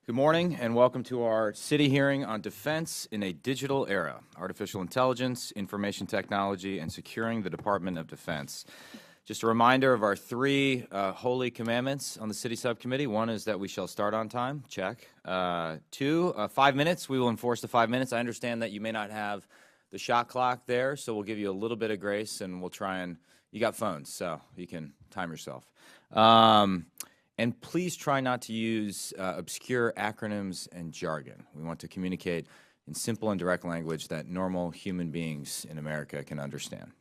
Good morning and welcome to our city hearing on defense in a digital era, artificial intelligence, information technology, and securing the Department of Defense. Just a reminder of our three holy commandments on the city subcommittee. One is that we shall start on time, check. 2, 5 minutes, we will enforce the 5 minutes. I understand that you may not have the shot clock there, so we'll give you a little bit of grace and we'll try and, you got phones, so you can time yourself. And please try not to use obscure acronyms and jargon. We want to communicate in simple and direct language that normal human beings in America can understand.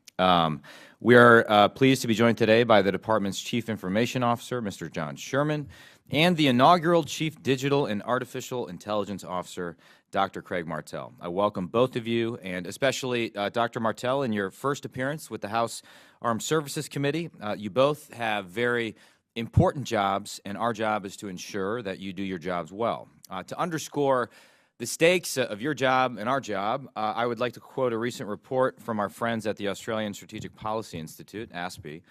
We are pleased to be joined today by the department's Chief Information Officer, Mr. John Sherman, and the inaugural Chief Digital and Artificial Intelligence Officer, Dr. Craig Martell. I welcome both of you, and especially Dr. Martell in your first appearance with the House Armed Services Committee. You both have very important jobs, and our job is to ensure that you do your jobs well. To underscore the stakes of your job and our job, I would like to quote a recent report from our friends at the Australian Strategic Policy Institute, ASPI.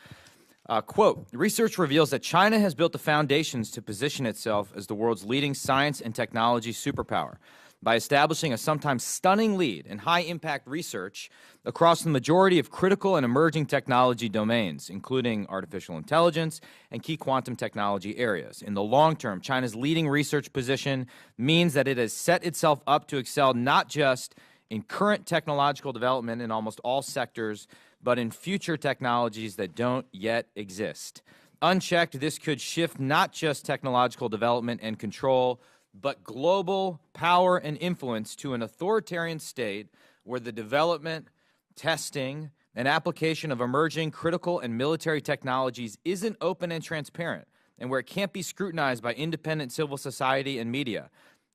Quote, research reveals that China has built the foundations to position itself as the world's leading science and technology superpower by establishing a sometimes stunning lead in high-impact research across the majority of critical and emerging technology domains, including artificial intelligence and key quantum technology areas. In the long term, China's leading research position means that it has set itself up to excel not just in current technological development in almost all sectors, but in future technologies that don't yet exist. Unchecked, this could shift not just technological development and control, but global power and influence to an authoritarian state where the development, testing, and application of emerging critical and military technologies isn't open and transparent, and where it can't be scrutinized by independent civil society and media.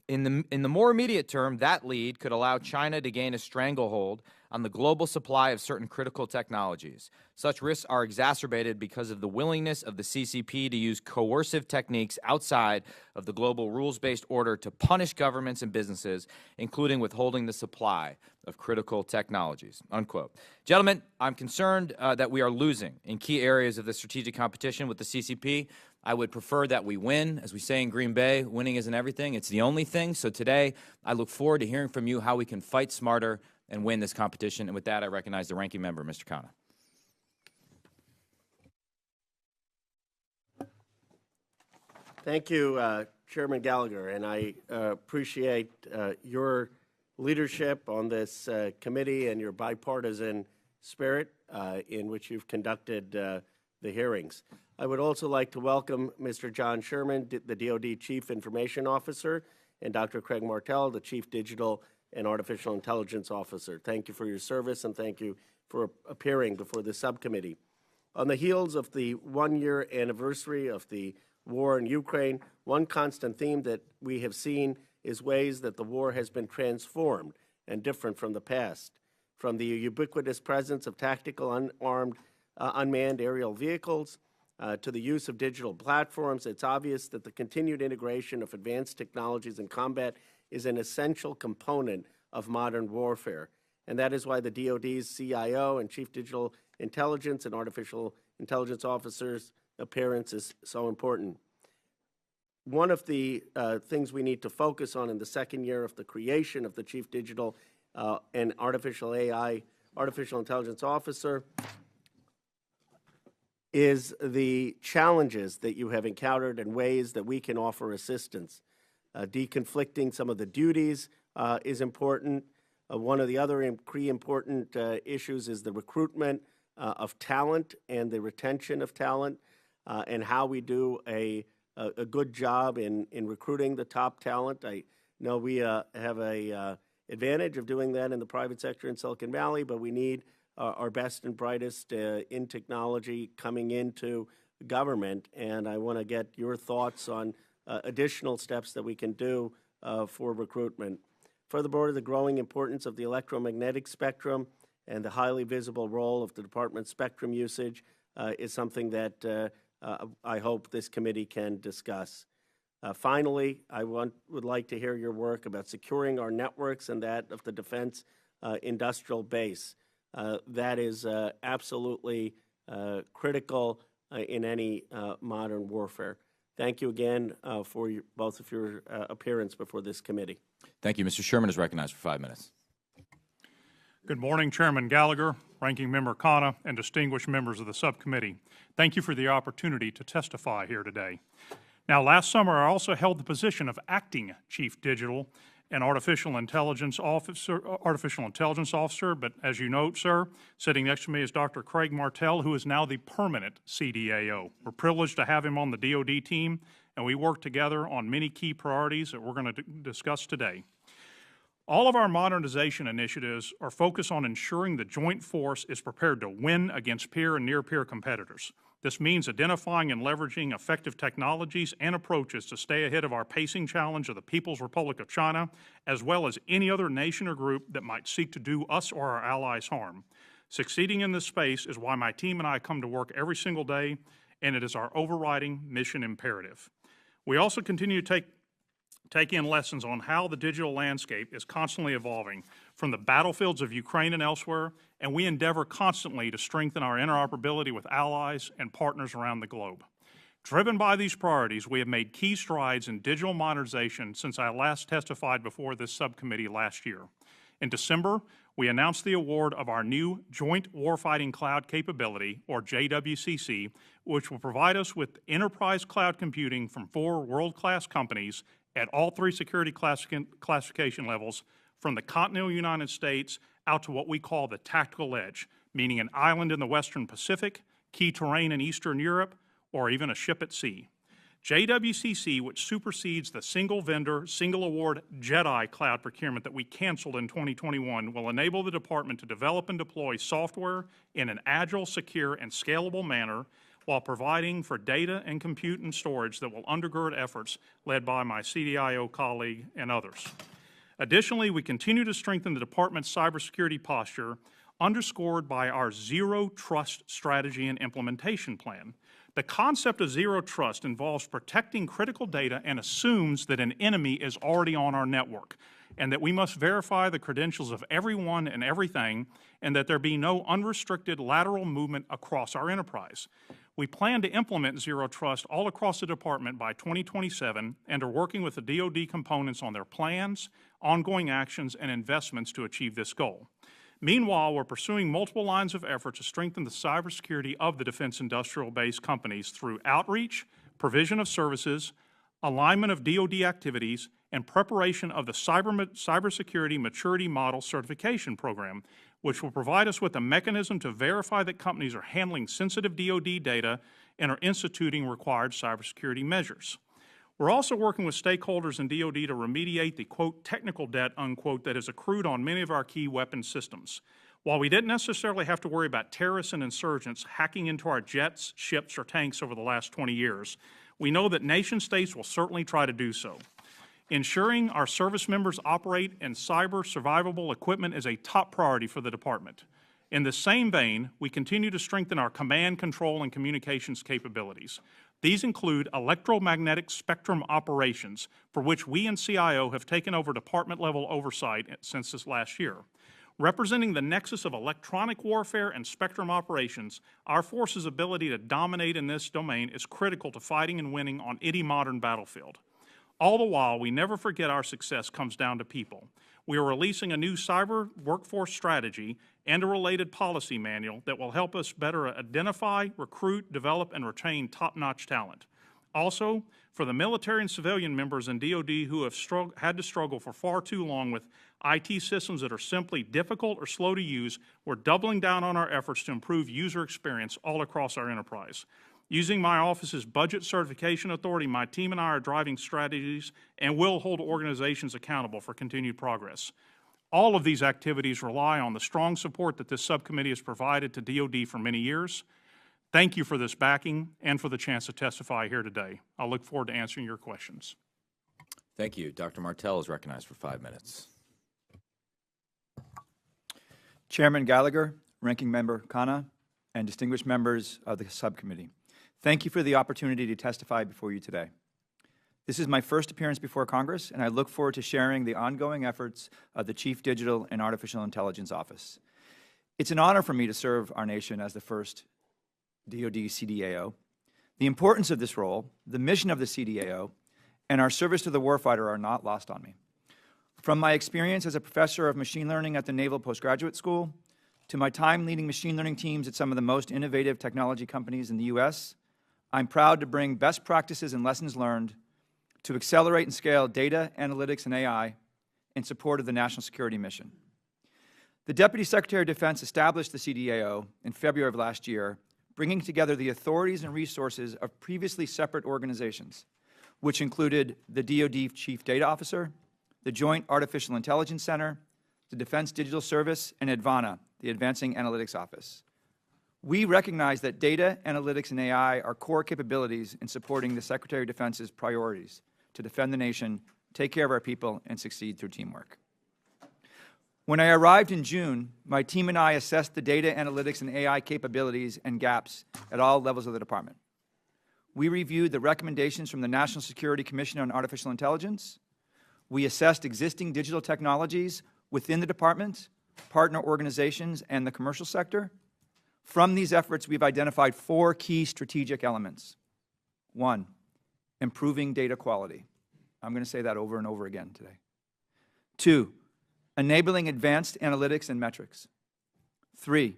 In the more immediate term, that lead could allow China to gain a stranglehold on the global supply of certain critical technologies. Such risks are exacerbated because of the willingness of the CCP to use coercive techniques outside of the global rules-based order to punish governments and businesses, including withholding the supply of critical technologies, unquote. Gentlemen, I'm concerned that we are losing in key areas of the strategic competition with the CCP. I would prefer that we win. As we say in Green Bay, winning isn't everything, it's the only thing. So today, I look forward to hearing from you how we can fight smarter and win this competition. And with that, I recognize the ranking member, Mr. Khanna. Thank you, Chairman Gallagher, and I appreciate your leadership on this committee and your bipartisan spirit in which you've conducted the hearings. I would also like to welcome Mr. John Sherman, the DOD Chief Information Officer, and Dr. Craig Martell, the Chief Digital and Artificial Intelligence Officer. Thank you for your service and thank you for appearing before the subcommittee. On the heels of the one-year anniversary of the war in Ukraine, one constant theme that we have seen is ways that the war has been transformed and different from the past. From the ubiquitous presence of tactical unmanned aerial vehicles to the use of digital platforms, it's obvious that the continued integration of advanced technologies in combat is an essential component of modern warfare. And that is why the DOD's CIO and Chief Digital Intelligence and Artificial Intelligence Officer's appearance is so important. One of the things we need to focus on in the second year of the creation of the Chief Digital and Artificial Intelligence Officer is the challenges that you have encountered and ways that we can offer assistance. Deconflicting some of the duties is important. One of the other important issues is the recruitment of talent and the retention of talent and how we do a good job in recruiting the top talent. I know we have an advantage of doing that in the private sector in Silicon Valley, but we need our best and brightest in technology coming into government, and I want to get your thoughts on additional steps that we can do for recruitment. Furthermore, the growing importance of the electromagnetic spectrum and the highly visible role of the department's spectrum usage is something that I hope this committee can discuss. Finally, I would like to hear your work about securing our networks and that of the defense industrial base. That is absolutely critical in any modern warfare. thank you again for both of your appearance before this committee. Thank you. Mr. Sherman is recognized for 5 minutes. Good morning, Chairman Gallagher, Ranking Member Khanna, and distinguished members of the subcommittee. Thank you for the opportunity to testify here today. Now, last summer, I also held the position of Acting Chief Digital and Artificial Intelligence Officer, but as you note, sir, sitting next to me is Dr. Craig Martell, who is now the permanent CDAO. We're privileged to have him on the DOD team, and we work together on many key priorities that we're going to discuss today. All of our modernization initiatives are focused on ensuring the joint force is prepared to win against peer and near-peer competitors. This means identifying and leveraging effective technologies and approaches to stay ahead of our pacing challenge of the People's Republic of China, as well as any other nation or group that might seek to do us or our allies harm. Succeeding in this space is why my team and I come to work every single day, and it is our overriding mission imperative. We also continue to take in lessons on how the digital landscape is constantly evolving from the battlefields of Ukraine and elsewhere, and we endeavor constantly to strengthen our interoperability with allies and partners around the globe. Driven by these priorities, we have made key strides in digital modernization since I last testified before this subcommittee last year. In December, we announced the award of our new Joint Warfighting Cloud Capability, or JWCC, which will provide us with enterprise cloud computing from 4 world-class companies at all 3 security classification levels, from the continental United States out to what we call the tactical edge, meaning an island in the Western Pacific, key terrain in Eastern Europe, or even a ship at sea. JWCC, which supersedes the single-vendor, single-award JEDI cloud procurement that we canceled in 2021, will enable the Department to develop and deploy software in an agile, secure, and scalable manner while providing for data and compute and storage that will undergird efforts led by my CDIO colleague and others. Additionally, we continue to strengthen the Department's cybersecurity posture, underscored by our Zero Trust strategy and implementation plan. The concept of zero trust involves protecting critical data and assumes that an enemy is already on our network, and that we must verify the credentials of everyone and everything, and that there be no unrestricted lateral movement across our enterprise. We plan to implement Zero Trust all across the Department by 2027 and are working with the DOD components on their plans, ongoing actions, and investments to achieve this goal. Meanwhile, we're pursuing multiple lines of effort to strengthen the cybersecurity of the defense industrial base companies through outreach, provision of services, alignment of DOD activities, and preparation of the Cybersecurity Maturity Model Certification Program, which will provide us with a mechanism to verify that companies are handling sensitive DOD data and are instituting required cybersecurity measures. We're also working with stakeholders in DOD to remediate the, quote, technical debt, unquote, that has accrued on many of our key weapon systems. While we didn't necessarily have to worry about terrorists and insurgents hacking into our jets, ships, or tanks over the last 20 years, we know that nation states will certainly try to do so. Ensuring our service members operate in cyber survivable equipment is a top priority for the Department. In the same vein, we continue to strengthen our command, control, and communications capabilities. These include electromagnetic spectrum operations, for which we and CIO have taken over department-level oversight since this last year. Representing the nexus of electronic warfare and spectrum operations, our force's ability to dominate in this domain is critical to fighting and winning on any modern battlefield. All the while, we never forget our success comes down to people. We are releasing a new cyber workforce strategy and a related policy manual that will help us better identify, recruit, develop, and retain top-notch talent. Also, for the military and civilian members in DOD who have had to struggle for far too long with IT systems that are simply difficult or slow to use, we're doubling down on our efforts to improve user experience all across our enterprise. Using my office's budget certification authority, my team and I are driving strategies and will hold organizations accountable for continued progress. All of these activities rely on the strong support that this subcommittee has provided to DOD for many years. Thank you for this backing and for the chance to testify here today. I look forward to answering your questions. Thank you. Dr. Martell is recognized for 5 minutes. Chairman Gallagher, Ranking Member Khanna, and distinguished members of the subcommittee, thank you for the opportunity to testify before you today. This is my first appearance before Congress, and I look forward to sharing the ongoing efforts of the Chief Digital and Artificial Intelligence Office. It's an honor for me to serve our nation as the first DOD CDAO. The importance of this role, the mission of the CDAO, and our service to the warfighter are not lost on me. From my experience as a professor of machine learning at the Naval Postgraduate School, to my time leading machine learning teams at some of the most innovative technology companies in the U.S., I'm proud to bring best practices and lessons learned to accelerate and scale data, analytics, and AI in support of the national security mission. The Deputy Secretary of Defense established the CDAO in February of last year, bringing together the authorities and resources of previously separate organizations, which included the DOD Chief Data Officer, the Joint Artificial Intelligence Center, the Defense Digital Service, and Advana, the Advancing Analytics Office. We recognize that data, analytics, and AI are core capabilities in supporting the Secretary of Defense's priorities to defend the nation, take care of our people, and succeed through teamwork. When I arrived in June, my team and I assessed the data, analytics, and AI capabilities and gaps at all levels of the department. We reviewed the recommendations from the National Security Commission on Artificial Intelligence. We assessed existing digital technologies within the department, partner organizations, and the commercial sector. From these efforts, we've identified 4 key strategic elements. 1, improving data quality. I'm going to say that over and over again today. 2, enabling advanced analytics and metrics. 3,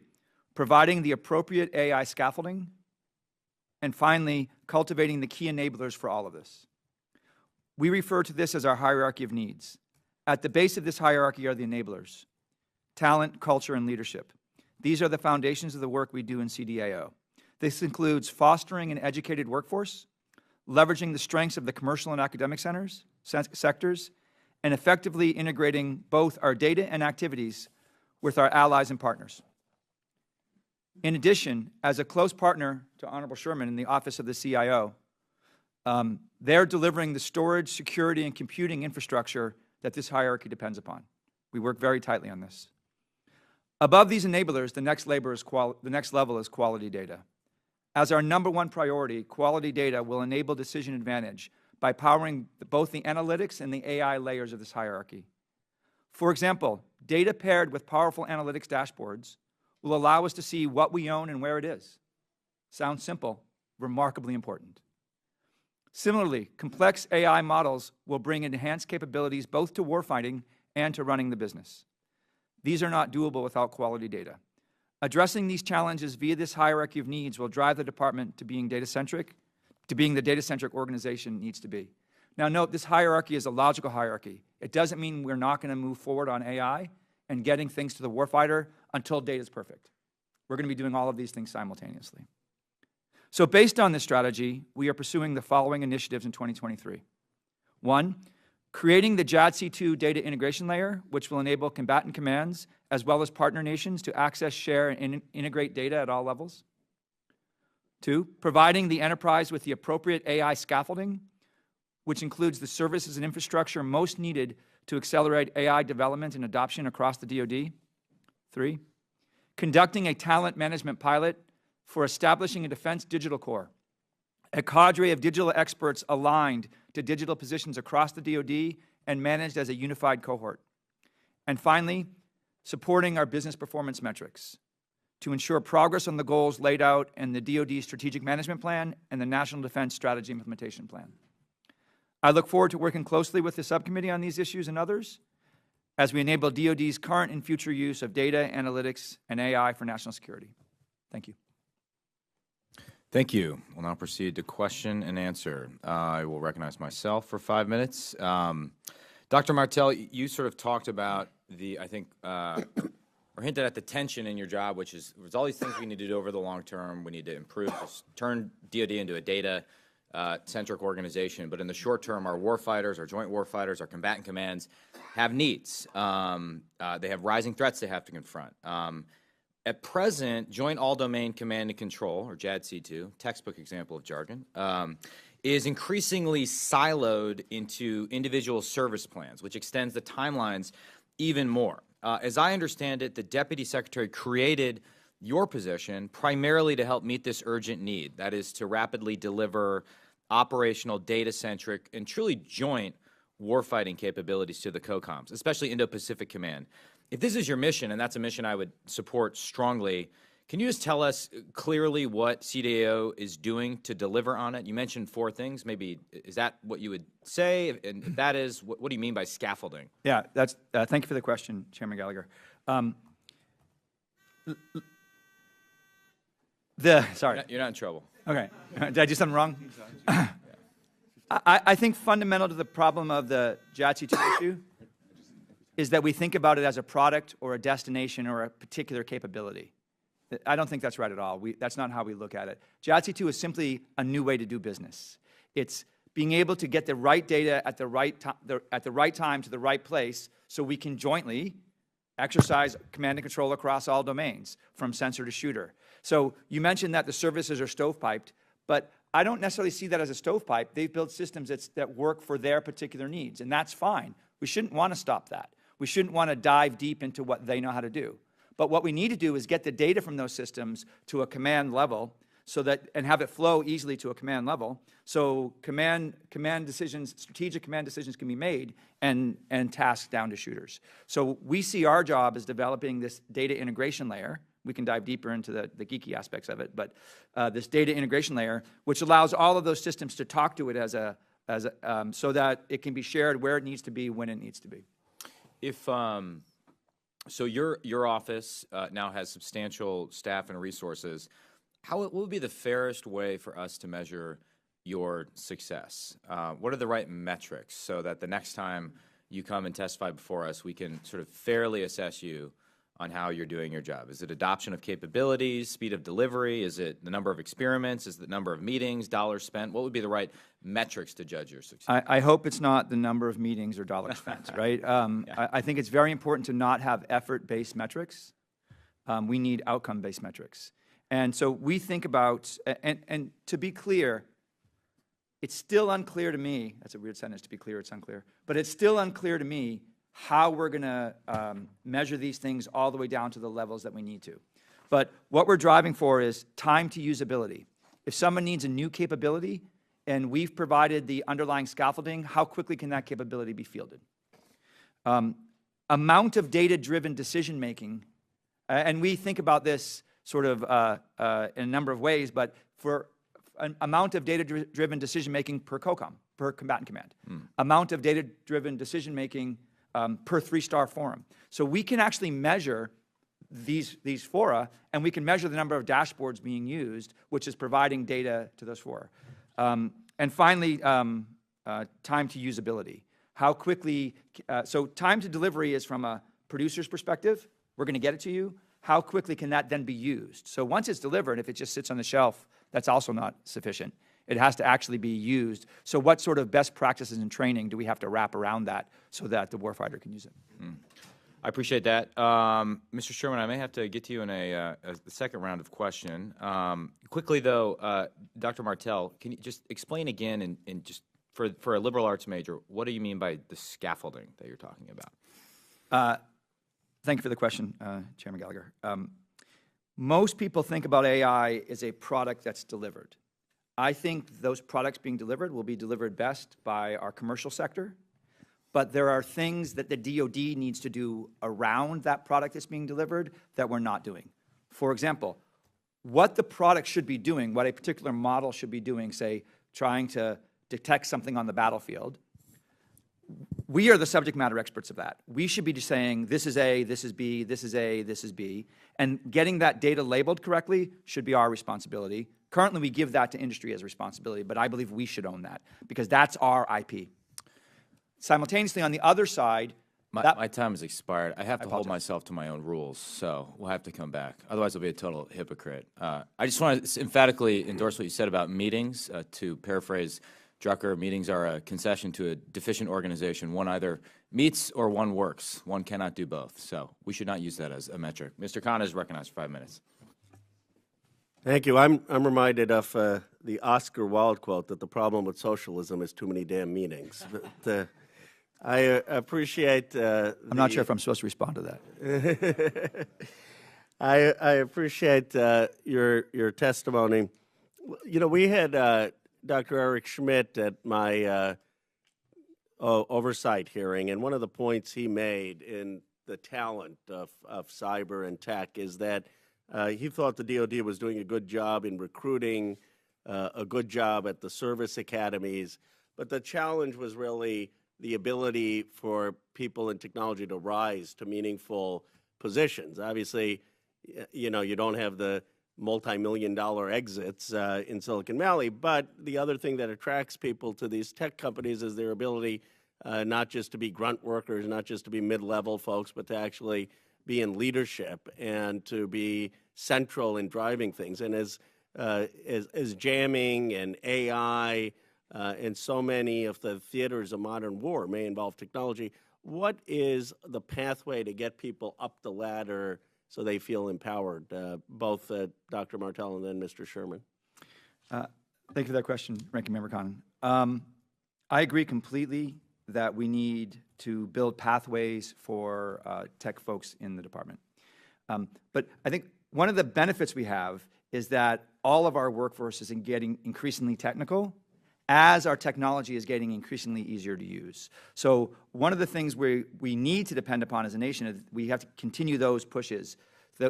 providing the appropriate AI scaffolding. And finally, cultivating the key enablers for all of this. We refer to this as our hierarchy of needs. At the base of this hierarchy are the enablers: talent, culture, and leadership. These are the foundations of the work we do in CDAO. This includes fostering an educated workforce, leveraging the strengths of the commercial and academic sectors, and effectively integrating both our data and activities with our allies and partners. In addition, as a close partner to Honorable Sherman in the Office of the CIO, they're delivering the storage, security, and computing infrastructure that this hierarchy depends upon. We work very tightly on this. Above these enablers, the next level is quality data. As our #1 priority, quality data will enable decision advantage by powering both the analytics and the AI layers of this hierarchy. For example, data paired with powerful analytics dashboards will allow us to see what we own and where it is. Sounds simple, remarkably important. Similarly, complex AI models will bring enhanced capabilities both to warfighting and to running the business. These are not doable without quality data. Addressing these challenges via this hierarchy of needs will drive the department to being data-centric, to being the data-centric organization it needs to be. Now note, this hierarchy is a logical hierarchy. It doesn't mean we're not going to move forward on AI and getting things to the warfighter until data is perfect. We're going to be doing all of these things simultaneously. So based on this strategy, we are pursuing the following initiatives in 2023. 1, creating the JADC2 data integration layer, which will enable combatant commands as well as partner nations to access, share, and integrate data at all levels. 2, providing the enterprise with the appropriate AI scaffolding, which includes the services and infrastructure most needed to accelerate AI development and adoption across the DOD. 3, conducting a talent management pilot for establishing a Defense Digital Corps, a cadre of digital experts aligned to digital positions across the DOD and managed as a unified cohort. And finally, supporting our business performance metrics to ensure progress on the goals laid out in the DOD Strategic Management Plan and the National Defense Strategy Implementation Plan. I look forward to working closely with the subcommittee on these issues and others as we enable DOD's current and future use of data, analytics, and AI for national security. Thank you. Thank you. We'll now proceed to question and answer. I will recognize myself for 5 minutes. Dr. Martell, you sort of talked about I think, or hinted at the tension in your job, which is there's all these things we need to do over the long term. We need to improve, turn DOD into a data-centric organization. But in the short term, our warfighters, our joint warfighters, our combatant commands have needs. They have rising threats they have to confront. At present, Joint All-Domain Command and Control, or JADC2, textbook example of jargon, is increasingly siloed into individual service plans, which extends the timelines even more. As I understand it, the Deputy Secretary created your position primarily to help meet this urgent need, that is to rapidly deliver operational, data-centric, and truly joint warfighting capabilities to the COCOMs, especially Indo-Pacific Command. If this is your mission, and that's a mission I would support strongly, Can you just tell us clearly what CDAO is doing to deliver on it? You mentioned 4 things. Maybe is that what you would say? And if that is, what do you mean by scaffolding? Yeah, that's, thank you for the question, Chairman Gallagher. Sorry. You're not in trouble. Okay. Did I do something wrong? I think fundamental to the problem of the JADC2 issue is that we think about it as a product or a destination or a particular capability. I don't think that's right at all. That's not how we look at it. JADC2 is simply a new way to do business. It's being able to get the right data at the right time to the right place so we can jointly exercise command and control across all domains, from sensor to shooter. So you mentioned that the services are stovepiped, but I don't necessarily see that as a stovepipe. They've built systems that work for their particular needs, and that's fine. We shouldn't want to stop that. We shouldn't want to dive deep into what they know how to do. But what we need to do is get the data from those systems to a command level so that, and have it flow easily to a command level, so command decisions, strategic command decisions can be made and tasks down to shooters. So we see our job as developing this data integration layer. We can dive deeper into the geeky aspects of it, but this data integration layer, which allows all of those systems to talk to it so that it can be shared where it needs to be, when it needs to be. If so, your office now has substantial staff and resources. What would be the fairest way for us to measure your success? What are the right metrics so that the next time you come and testify before us, we can sort of fairly assess you on how you're doing your job? Is it adoption of capabilities, speed of delivery? Is it the number of experiments? Is it the number of meetings, dollars spent? What would be the right metrics to judge your success? I hope it's not the number of meetings or dollars spent, right? Yeah. I think it's very important to not have effort-based metrics. We need outcome-based metrics. And so we think about, and to be clear, it's still unclear to me, that's a weird sentence, to be clear, it's unclear, but it's still unclear to me how we're going to measure these things all the way down to the levels that we need to. But what we're driving for is time to usability. If someone needs a new capability and we've provided the underlying scaffolding, how quickly can that capability be fielded? Amount of data-driven decision-making, and we think about this sort of in a number of ways, but for an amount of data-driven decision-making per COCOM, per combatant command. Amount of data-driven decision-making per 3-star forum. So we can actually measure these fora, and we can measure the number of dashboards being used, which is providing data to those fora. And finally, time to usability. How quickly, so time to delivery is from a producer's perspective. We're going to get it to you. How quickly can that then be used? So once it's delivered, if it just sits on the shelf, that's also not sufficient. It has to actually be used. So what sort of best practices and training do we have to wrap around that so that the warfighter can use it? I appreciate that. Mr. Sherman, I may have to get to you in a second round of question. Quickly, though, Dr. Martell, can you just explain again, and just for a liberal arts major, what do you mean by the scaffolding that you're talking about? Thank you for the question, Chairman Gallagher. Most people think about AI as a product that's delivered. I think those products being delivered will be delivered best by our commercial sector, but there are things that the DOD needs to do around that product that's being delivered that we're not doing. For example, what the product should be doing, what a particular model should be doing, say, trying to detect something on the battlefield, we are the subject matter experts of that. We should be just saying, this is A, this is B, this is A, this is B, and getting that data labeled correctly should be our responsibility. Currently, we give that to industry as a responsibility, but I believe we should own that because that's our IP. Simultaneously, on the other side, my time has expired. I have to hold myself to my own rules, so we'll have to come back. Otherwise, I'll be a total hypocrite. I just want to emphatically endorse what you said about meetings. To paraphrase Drucker, meetings are a concession to a deficient organization. One either meets or one works. One cannot do both. So we should not use that as a metric. Mr. Khan is recognized for 5 minutes. Thank you. I'm reminded of the Oscar Wilde quote that the problem with socialism is too many damn meetings. But, I appreciate. I'm not sure if I'm supposed to respond to that. I appreciate your testimony. You know, we had Dr. Eric Schmidt at my oversight hearing, and one of the points he made in the talent of cyber and tech is that He thought the DOD was doing a good job in recruiting, a good job at the service academies, but the challenge was really the ability for people in technology to rise to meaningful positions. Obviously, you know, you don't have the multi-million-dollar exits in Silicon Valley, but the other thing that attracts people to these tech companies is their ability not just to be grunt workers, not just to be mid-level folks, but to actually be in leadership and to be central in driving things. And as jamming and AI and so many of the theaters of modern war may involve technology, what is the pathway to get people up the ladder so they feel empowered? Both Dr. Martell and then Mr. Sherman. Thank you for that question, Ranking Member Khanna. I agree completely that we need to build pathways for tech folks in the department. But I think one of the benefits we have is that all of our workforce is getting increasingly technical as our technology is getting increasingly easier to use. So one of the things we need to depend upon as a nation is we have to continue those pushes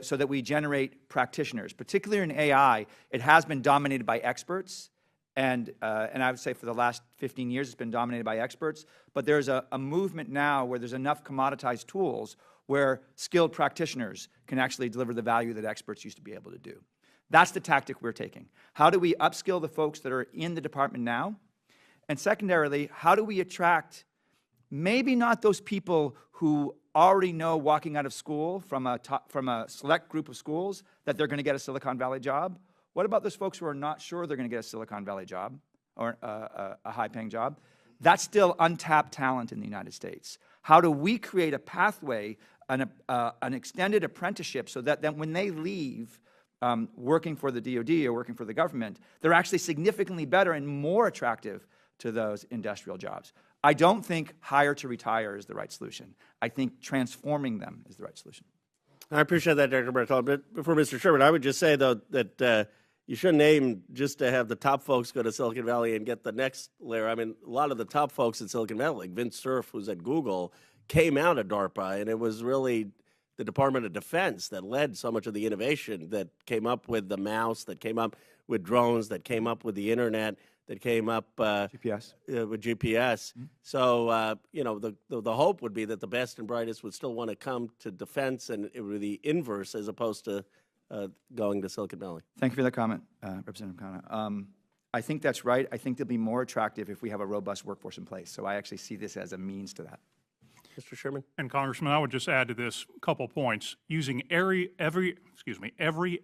so that we generate practitioners. Particularly in AI, it has been dominated by experts, and I would say for the last 15 years it's been dominated by experts, but there's a movement now where there's enough commoditized tools where skilled practitioners can actually deliver the value that experts used to be able to do. That's the tactic we're taking. How do we upskill the folks that are in the department now? And secondarily, how do we attract maybe not those people who already know walking out of school from a select group of schools that they're going to get a Silicon Valley job? What about those folks who are not sure they're going to get a Silicon Valley job or a high-paying job? That's still untapped talent in the United States. How do we create a pathway, an extended apprenticeship so that when they leave working for the DOD or working for the government, they're actually significantly better and more attractive to those industrial jobs? I don't think hire to retire is the right solution. I think transforming them is the right solution. I appreciate that, Dr. Martell. But before Mr. Sherman, I would just say, though, that you shouldn't aim just to have the top folks go to Silicon Valley and get the next layer. I mean, a lot of the top folks in Silicon Valley, like Vince Cerf, who's at Google, came out of DARPA, and it was really the Department of Defense that led so much of the innovation that came up with the mouse, that came up with drones, that came up with the internet, that came up GPS. With GPS. Mm-hmm. So, you know, the hope would be that the best and brightest would still want to come to defense, and it would be the inverse as opposed to going to Silicon Valley. Thank you for that comment, Representative Khanna. I think that's right. I think they'll be more attractive if we have a robust workforce in place. So I actually see this as a means to that. Mr. Sherman? And Congressman, I would just add to this a couple points. Using every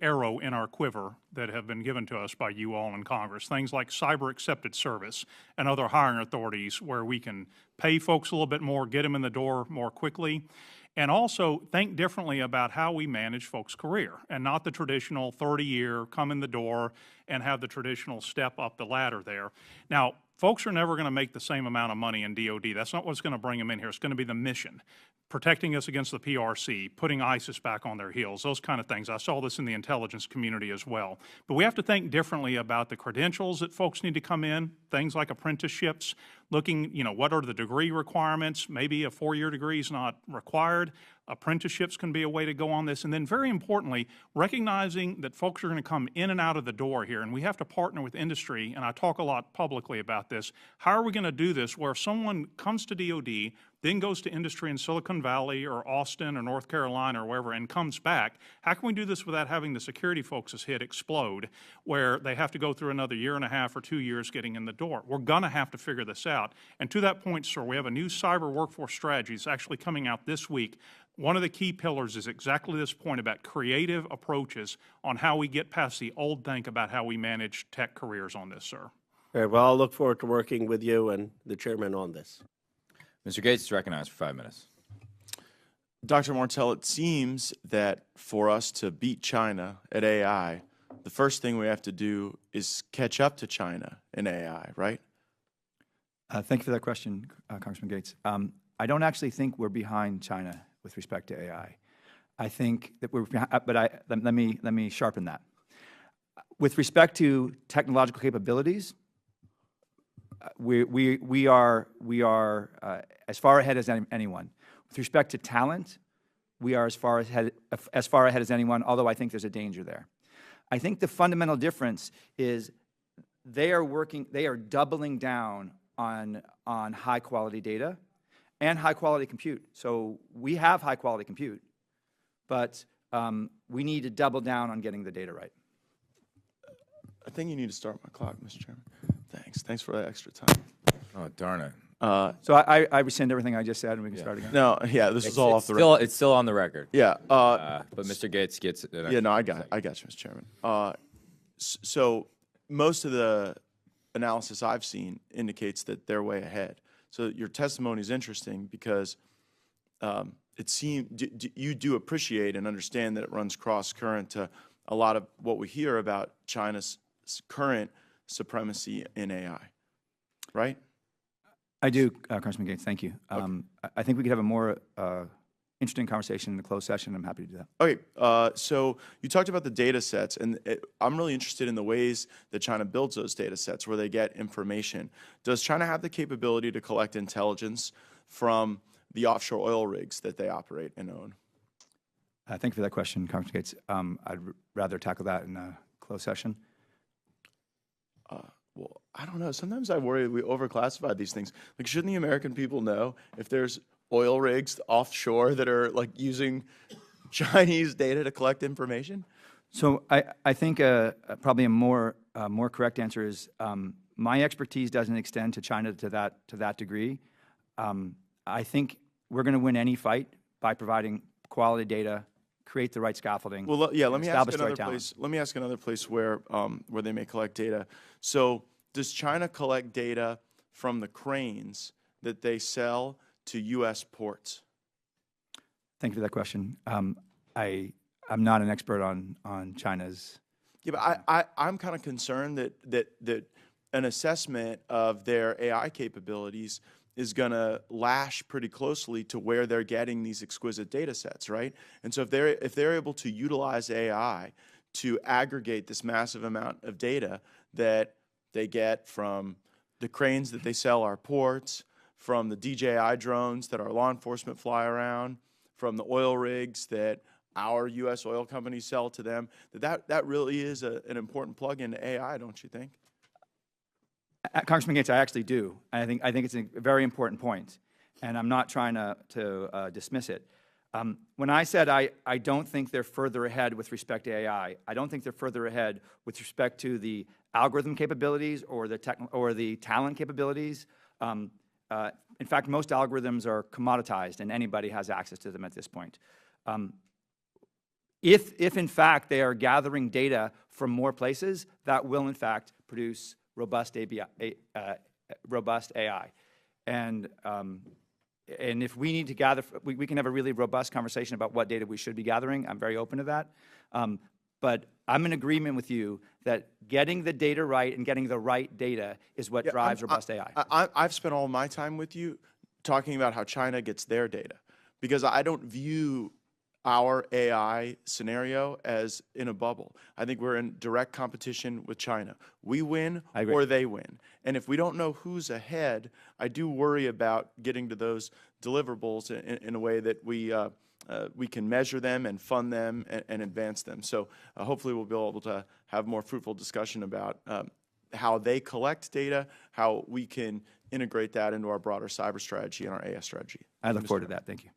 arrow in our quiver that have been given to us by you all in Congress, things like cyber accepted service and other hiring authorities where we can pay folks a little bit more, get them in the door more quickly, and also think differently about how we manage folks' career and not the traditional 30-year come in the door and have the traditional step up the ladder there. Now, folks are never going to make the same amount of money in DOD. That's not what's going to bring them in here. It's going to be the mission, protecting us against the PRC, putting ISIS back on their heels, those kind of things. I saw this in the intelligence community as well. But we have to think differently about the credentials that folks need to come in, things like apprenticeships, looking, you know, what are the degree requirements? Maybe a 4-year degree is not required. Apprenticeships can be a way to go on this. And then very importantly, recognizing that folks are going to come in and out of the door here, and we have to partner with industry, and I talk a lot publicly about this. How are we going to do this where someone comes to DOD, then goes to industry in Silicon Valley or Austin or North Carolina or wherever and comes back? How can we do this without having the security folks' hit explode where they have to go through another 1.5 or 2 years getting in the door? We're going to have to figure this out. And to that point, sir, we have a new cyber workforce strategy. It's actually coming out this week. One of the key pillars is exactly this point about creative approaches on how we get past the old think about how we manage tech careers on this, sir. All right, well, I'll look forward to working with you and the chairman on this. Mr. Gates is recognized for 5 minutes. Dr. Martell, it seems that for us to beat China at AI, the first thing we have to do is catch up to China in AI, right? Thank you for that question, Congressman Gates. I don't actually think we're behind China with respect to AI. I think that we're behind, but let me sharpen that. With respect to technological capabilities, we are as far ahead as anyone. With respect to talent, we are as far ahead as anyone, although I think there's a danger there. I think the fundamental difference is they are doubling down on high quality data and high quality compute. So we have high quality compute, but we need to double down on getting the data right. I think you need to start my clock, Mr. Chairman. Thanks for that extra time. Oh, darn it. So I rescind everything I just said, and we can start again. No, yeah, this is all off the record. It's still on the record. Yeah. But Mr. Gates gets it. Yeah, no, I got you, Mr. Chairman. So most of the analysis I've seen indicates that they're way ahead. So your testimony is interesting because it seems you do appreciate and understand that it runs cross-current to a lot of what we hear about China's current supremacy in AI, right? I do, Congressman Gates, thank you. I think we could have a more interesting conversation in the closed session. I'm happy to do that. Okay, so you talked about the data sets, and I'm really interested in the ways that China builds those data sets where they get information. Does China have the capability to collect intelligence from the offshore oil rigs that they operate and own? Thank you for that question, Congressman Gates. I'd rather tackle that in a closed session. Well, I don't know. Sometimes I worry we overclassify these things. Like, shouldn't the American people know if there's oil rigs offshore that are like using Chinese data to collect information? So I think probably a more correct answer is my expertise doesn't extend to China to that degree. I think we're going to win any fight by providing quality data, create the right scaffolding. Well, yeah. Let me ask establish the right another place. Let me ask another place where they may collect data. So, does China collect data from the cranes that they sell to U.S. ports? Thank you for that question. I'm not an expert on China's. Yeah, but I'm kind of concerned that an assessment of their AI capabilities is going to lash pretty closely to where they're getting these exquisite data sets, right? And so if they're able to utilize AI to aggregate this massive amount of data that they get from the cranes that they sell our ports, from the DJI drones that our law enforcement fly around, from the oil rigs that our U.S. oil companies sell to them, that really is an important plug-in to AI, don't you think? Congressman Gates, I actually do. I think it's a very important point, and I'm not trying to dismiss it. When I said I don't think they're further ahead with respect to AI, I don't think they're further ahead with respect to the algorithm capabilities or the talent capabilities. In fact, most algorithms are commoditized, and anybody has access to them at this point. If in fact they are gathering data from more places, that will in fact produce robust AI. And if we need to gather, we can have a really robust conversation about what data we should be gathering. I'm very open to that. But I'm in agreement with you that getting the data right and getting the right data is what drives robust AI. I've spent all my time with you talking about how China gets their data, because I don't view our AI scenario as in a bubble. I think we're in direct competition with China. We win or they win. And if we don't know who's ahead, I do worry about getting to those deliverables in a way that we can measure them and fund them and advance them. So hopefully we'll be able to have more fruitful discussion about how they collect data, how we can integrate that into our broader cyber strategy and our AI strategy. I look forward to that. Thank you.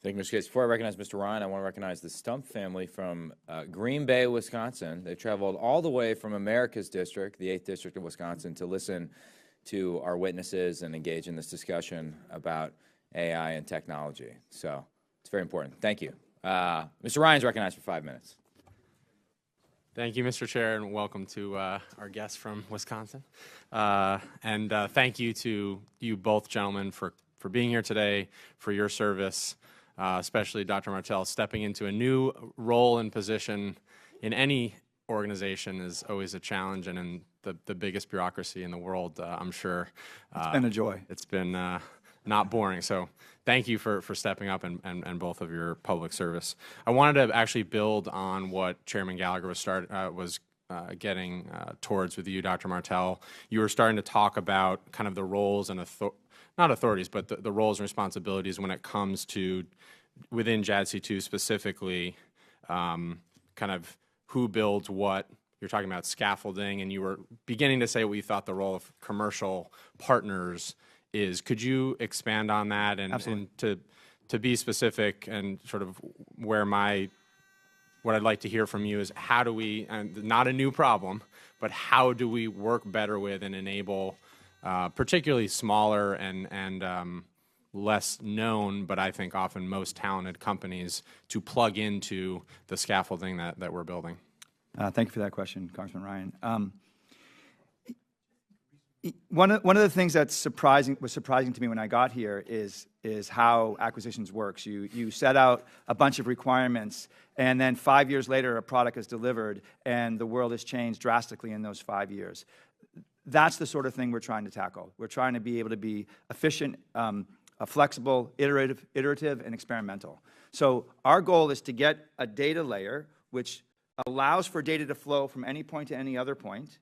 Thank you, Mr. Gates. Before I recognize Mr. Ryan, I want to recognize the Stump family from Green Bay, Wisconsin. They traveled all the way from America's district, the 8th District of Wisconsin, to listen to our witnesses and engage in this discussion about AI and technology. So it's very important. Thank you. Mr. Ryan's recognized for 5 minutes. Thank you, Mr. Chair, and welcome to our guests from Wisconsin. And thank you to you both gentlemen for being here today, for your service. Especially Dr. Martell, stepping into a new role and position in any organization is always a challenge, and in the biggest bureaucracy in the world, I'm sure. It's been a joy. It's been not boring. So thank you for stepping up and both of your public service. I wanted to actually build on what Chairman Gallagher was getting towards with you, Dr. Martell. You were starting to talk about kind of the roles and not authorities, but the roles and responsibilities when it comes to within JADC2 specifically, kind of who builds what. You're talking about scaffolding, and you were beginning to say what you thought the role of commercial partners is. Could you expand on that and to be specific and sort of where what I'd like to hear from you is how do we, and not a new problem, but how do we work better with and enable particularly smaller and less known, but I think often most talented companies to plug into the scaffolding that we're building? Thank you for that question, Congressman Ryan. One of the things was surprising to me when I got here is how acquisitions works. You set out a bunch of requirements, and then 5 years later, a product is delivered, and the world has changed drastically in those 5 years. That's the sort of thing we're trying to tackle. We're trying to be able to be efficient, flexible, iterative, and experimental. So our goal is to get a data layer which allows for data to flow from any point to any other point,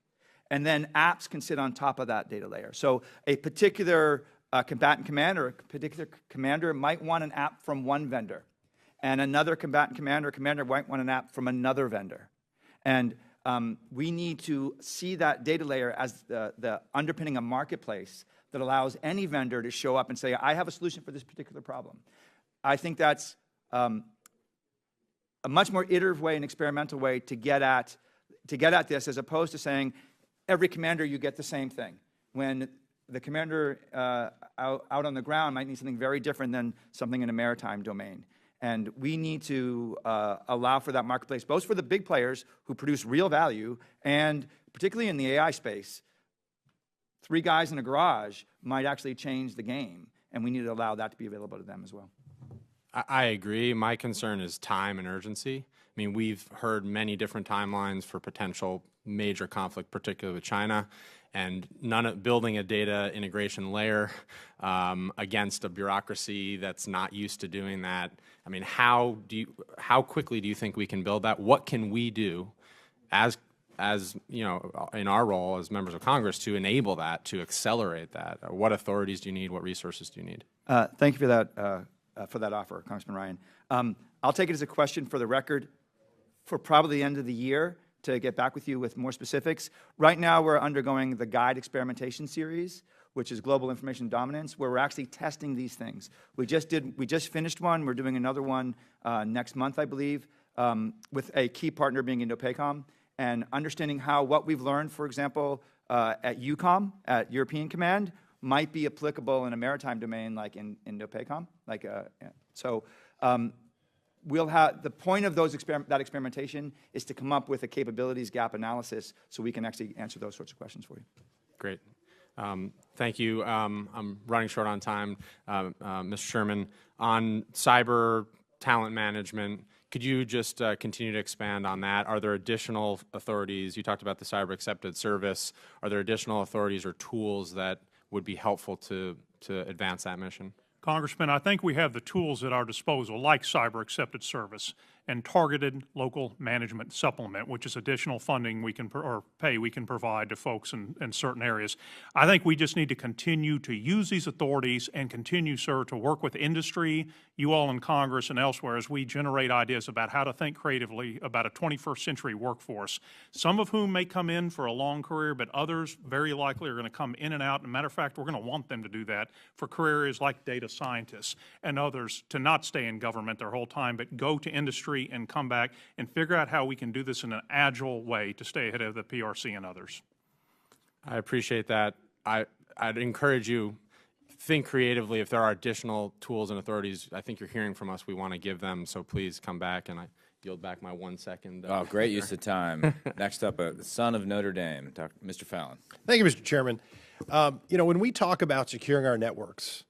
and then apps can sit on top of that data layer. So a particular combatant commander or a particular commander might want an app from one vendor, and another combatant commander or commander might want an app from another vendor. And we need to see that data layer as the underpinning a marketplace that allows any vendor to show up and say, I have a solution for this particular problem. I think that's a much more iterative way and experimental way to get at this, as opposed to saying every commander you get the same thing, when the commander out on the ground might need something very different than something in a maritime domain. And we need to allow for that marketplace, both for the big players who produce real value, and particularly in the AI space, 3 guys in a garage might actually change the game, and we need to allow that to be available to them as well. I agree. My concern is time and urgency. I mean, we've heard many different timelines for potential major conflict, particularly with China, and building a data integration layer against a bureaucracy that's not used to doing that. I mean, how quickly do you think we can build that? What can we do as you know, in our role as members of Congress to enable that, to accelerate that? What authorities do you need? What resources do you need? Thank you for that offer, Congressman Ryan. I'll take it as a question for the record for probably the end of the year to get back with you with more specifics. Right now, we're undergoing the Guide Experimentation Series, which is Global Information Dominance, where we're actually testing these things. We just finished one. We're doing another one next month, I believe, with a key partner being INDOPACOM, and understanding how what we've learned, for example, at EUCOM, at European Command, might be applicable in a maritime domain like in INDOPACOM. We'll have the point of that experimentation is to come up with a capabilities gap analysis so we can actually answer those sorts of questions for you. Great. Thank you. I'm running short on time. Mr. Sherman, on cyber talent management, could you just continue to expand on that? Are there additional authorities? You talked about the cyber accepted service. Are there additional authorities or tools that would be helpful to advance that mission? Congressman, I think we have the tools at our disposal, like cyber accepted service and targeted local management supplement, which is additional funding we can pay we can provide to folks in certain areas. I think we just need to continue to use these authorities and continue, sir, to work with industry, you all in Congress and elsewhere, as we generate ideas about how to think creatively about a 21st century workforce, some of whom may come in for a long career, but others very likely are going to come in and out. As a matter of fact, we're going to want them to do that for career areas like data scientists and others, to not stay in government their whole time, but go to industry and come back and figure out how we can do this in an agile way to stay ahead of the PRC and others. I appreciate that. I'd encourage you, think creatively. If there are additional tools and authorities, I think you're hearing from us, we want to give them, so please come back, and I yield back my 1 second. Oh, great use of time. Next up, the son of Notre Dame, Mr. Fallon. Thank you, Mr. Chairman. You know, when we talk about securing our networks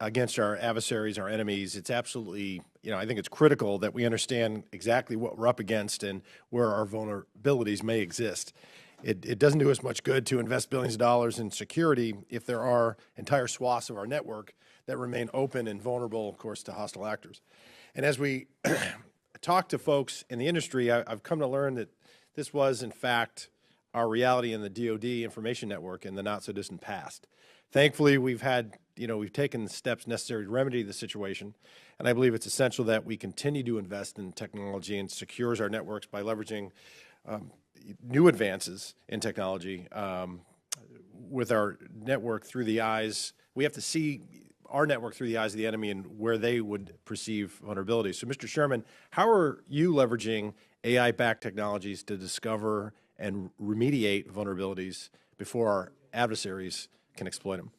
against our adversaries, our enemies, it's absolutely, you know, I think it's critical that we understand exactly what we're up against and where our vulnerabilities may exist. It doesn't do us much good to invest billions of dollars in security if there are entire swaths of our network that remain open and vulnerable, of course, to hostile actors. And as we talk to folks in the industry, I've come to learn that this was, in fact, our reality in the DOD information network in the not-so-distant past. Thankfully, we've had we've taken the steps necessary to remedy the situation, and I believe it's essential that we continue to invest in technology and secures our networks by leveraging new advances in technology with our network through the eyes. We have to see our network through the eyes of the enemy and where they would perceive vulnerabilities. So, Mr. Sherman, how are you leveraging AI-backed technologies to discover and remediate vulnerabilities before our adversaries can exploit them?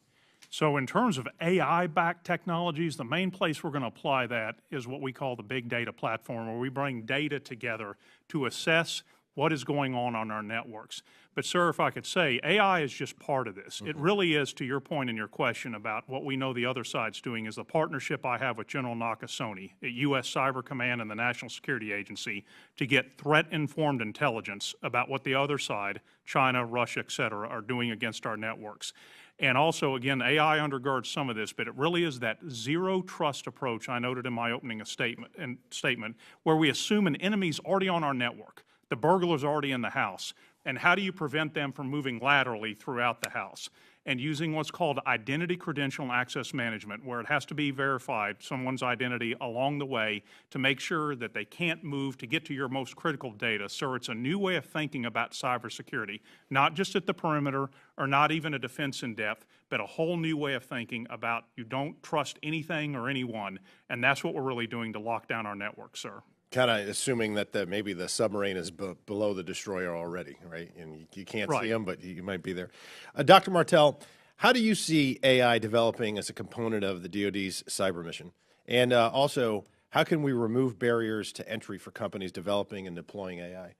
So in terms of AI-backed technologies, the main place we're going to apply that is what we call the big data platform, where we bring data together to assess what is going on our networks. But sir, if I could say, AI is just part of this. It really is, to your point in your question about what we know the other side's doing, is the partnership I have with General Nakasone at U.S. Cyber Command and the National Security Agency to get threat-informed intelligence about what the other side, China, Russia, et cetera, are doing against our networks. And also, again, AI undergirds some of this, but it really is that zero trust approach I noted in my opening statement, where we assume an enemy's already on our network. The burglar's already in the house. And how do you prevent them from moving laterally throughout the house? And using what's called identity, credential, and access management, where it has to be verified, someone's identity along the way, to make sure that they can't move to get to your most critical data. So it's a new way of thinking about cybersecurity, not just at the perimeter or not even a defense in depth, but a whole new way of thinking about you don't trust anything or anyone. And that's what we're really doing to lock down our network, sir. Kind of assuming that maybe the submarine is below the destroyer already, right? And you can't see them, but you might be there. Dr. Martell, how do you see AI developing as a component of the DOD's cyber mission? And also, how can we remove barriers to entry for companies developing and deploying AI?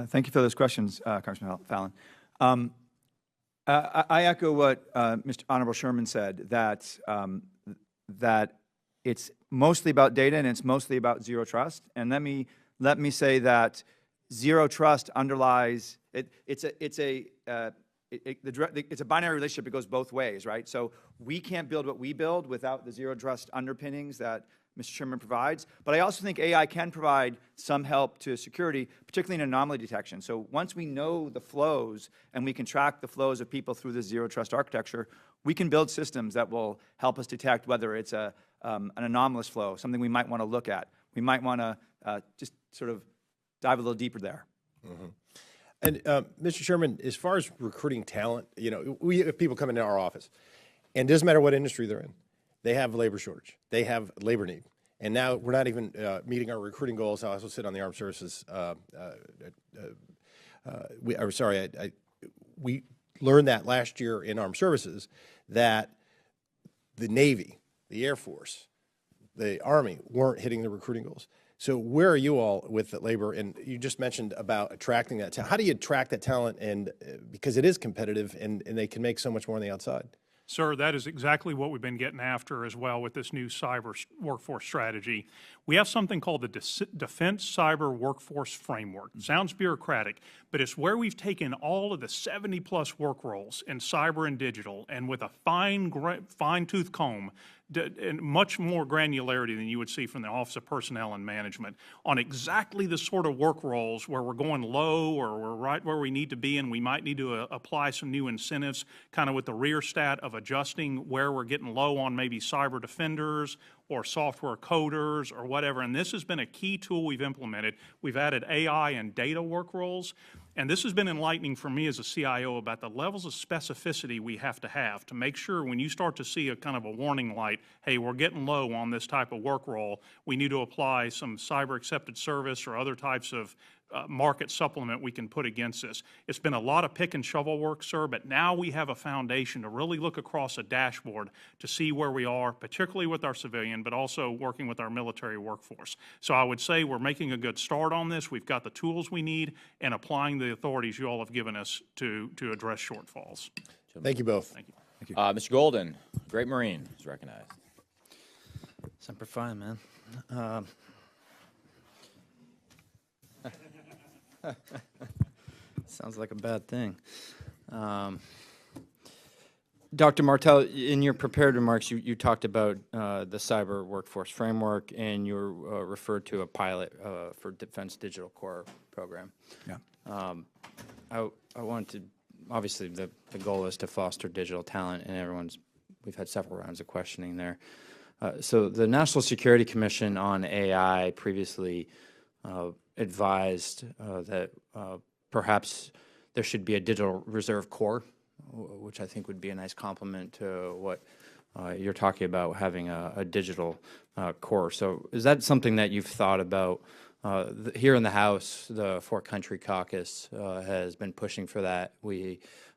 Thank you for those questions, Congressman Fallon. I echo what Mr. Honorable Sherman said, that it's mostly about data and it's mostly about zero trust. And let me say that zero trust underlies it. It's a binary relationship. It goes both ways, right? So we can't build what we build without the zero trust underpinnings that Mr. Sherman provides. But I also think AI can provide some help to security, particularly in anomaly detection. So once we know the flows and we can track the flows of people through the zero trust architecture, we can build systems that will help us detect whether it's an anomalous flow, something we might want to look at. We might want to just sort of dive a little deeper there. Mm-hmm. And Mr. Sherman, as far as recruiting talent, we have people come into our office, and it doesn't matter what industry they're in. They have labor shortage. They have labor need. And now we're not even meeting our recruiting goals. I also sit on the Armed Services. We learned that last year in Armed Services that the Navy, the Air Force, the Army weren't hitting the recruiting goals. So where are you all with the labor? And you just mentioned about attracting that talent. How do you attract that talent? And because it is competitive and they can make so much more on the outside. Sir, that is exactly what we've been getting after as well with this new cyber workforce strategy. We have something called the Defense Cyber Workforce Framework. It sounds bureaucratic, but it's where we've taken all of the 70-plus work roles in cyber and digital, and with a fine-tooth comb, and much more granularity than you would see from the Office of Personnel and Management, on exactly the sort of work roles where we're going low or we're right where we need to be, and we might need to apply some new incentives, kind of with the rear stat of adjusting where we're getting low on maybe cyber defenders or software coders or whatever. And this has been a key tool we've implemented. We've added AI and data work roles. And this has been enlightening for me as a CIO about the levels of specificity we have to make sure when you start to see a kind of a warning light, hey, we're getting low on this type of work role, we need to apply some cyber accepted service or other types of market supplement we can put against this. It's been a lot of pick and shovel work, sir, but now we have a foundation to really look across a dashboard to see where we are, particularly with our civilian, but also working with our military workforce. So I would say we're making a good start on this. We've got the tools we need and applying the authorities you all have given us to address shortfalls. Thank you both. Thank you. Thank you. Mr. Golden, Great Marine, is recognized. Semper Fi, man. Sounds like a bad thing. Dr. Martell, in your prepared remarks, you talked about the cyber workforce framework, and you referred to a pilot for Defense Digital Corps program. Yeah. I want to, obviously, the goal is to foster digital talent in everyone's we've had several rounds of questioning there. So the National Security Commission on AI previously advised that perhaps there should be a digital reserve corps, which I think would be a nice complement to what you're talking about, having a digital corps. So is that something that you've thought about? Here in the House, the For Country Caucus has been pushing for that.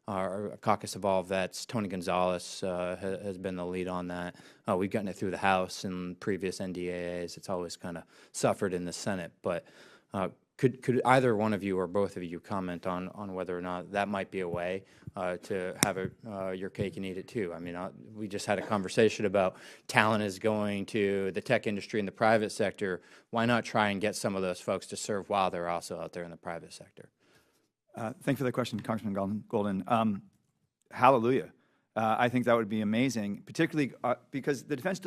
Our caucus of all vets, Tony Gonzalez has been the lead on that. We've gotten it through the House and previous NDAAs. It's always kind of suffered in the Senate. But could either one of you or both of you comment on whether or not that might be a way to have your cake and eat it too? I mean, we just had a conversation about talent is going to the tech industry and the private sector. Why not try and get some of those folks to serve while they're also out there in the private sector? Thanks for the question, Congressman Golden. Hallelujah. I think that would be amazing, particularly because the Defense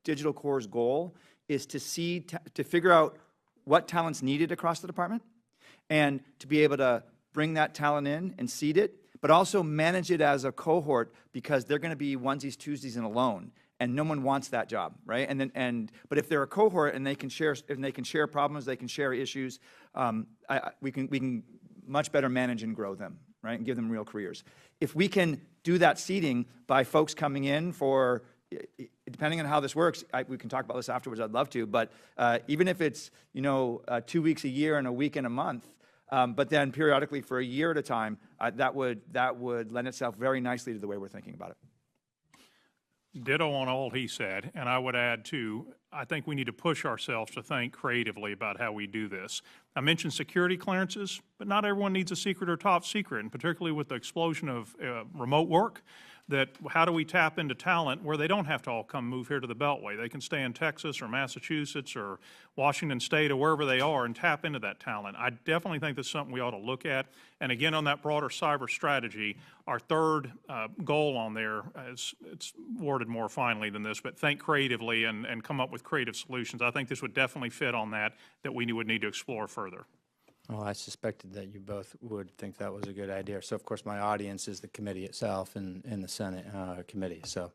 Digital Corps' goal is to figure out what talent's needed across the department and to be able to bring that talent in and seed it, but also manage it as a cohort because they're going to be onesies, twosies, and alone. And no one wants that job, right? But if they're a cohort and they can share problems, they can share issues, we can much better manage and grow them, right, and give them real careers. If we can do that seeding by folks coming in for, depending on how this works, we can talk about this afterwards, I'd love to, but even if it's, 2 weeks a year and a week and a month, but then periodically for a year at a time, that would lend itself very nicely to the way we're thinking about it. Ditto on all he said, and I would add, too, I think we need to push ourselves to think creatively about how we do this. I mentioned security clearances, but not everyone needs a secret or top secret, and particularly with the explosion of remote work, that how do we tap into talent where they don't have to all move here to the Beltway? They can stay in Texas or Massachusetts or Washington State or wherever they are and tap into that talent. I definitely think that's something we ought to look at. And again, on that broader cyber strategy, our third goal on there, it's worded more finely than this, but think creatively and come up with creative solutions. I think this would definitely fit on that we would need to explore further. Well, I suspected that you both would think that was a good idea. So, of course, my audience is the committee itself and the Senate committee. So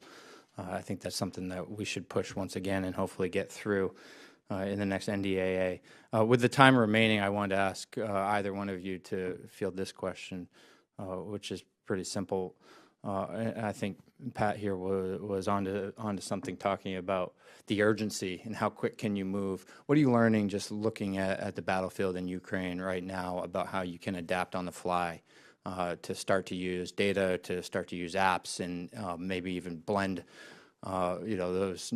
I think that's something that we should push once again and hopefully get through in the next NDAA. With the time remaining, I wanted to ask either one of you to field this question, which is pretty simple. I think Pat here was onto something talking about the urgency and how quick can you move. What are you learning just looking at the battlefield in Ukraine right now about how you can adapt on the fly to start to use data, to start to use apps, and maybe even blend those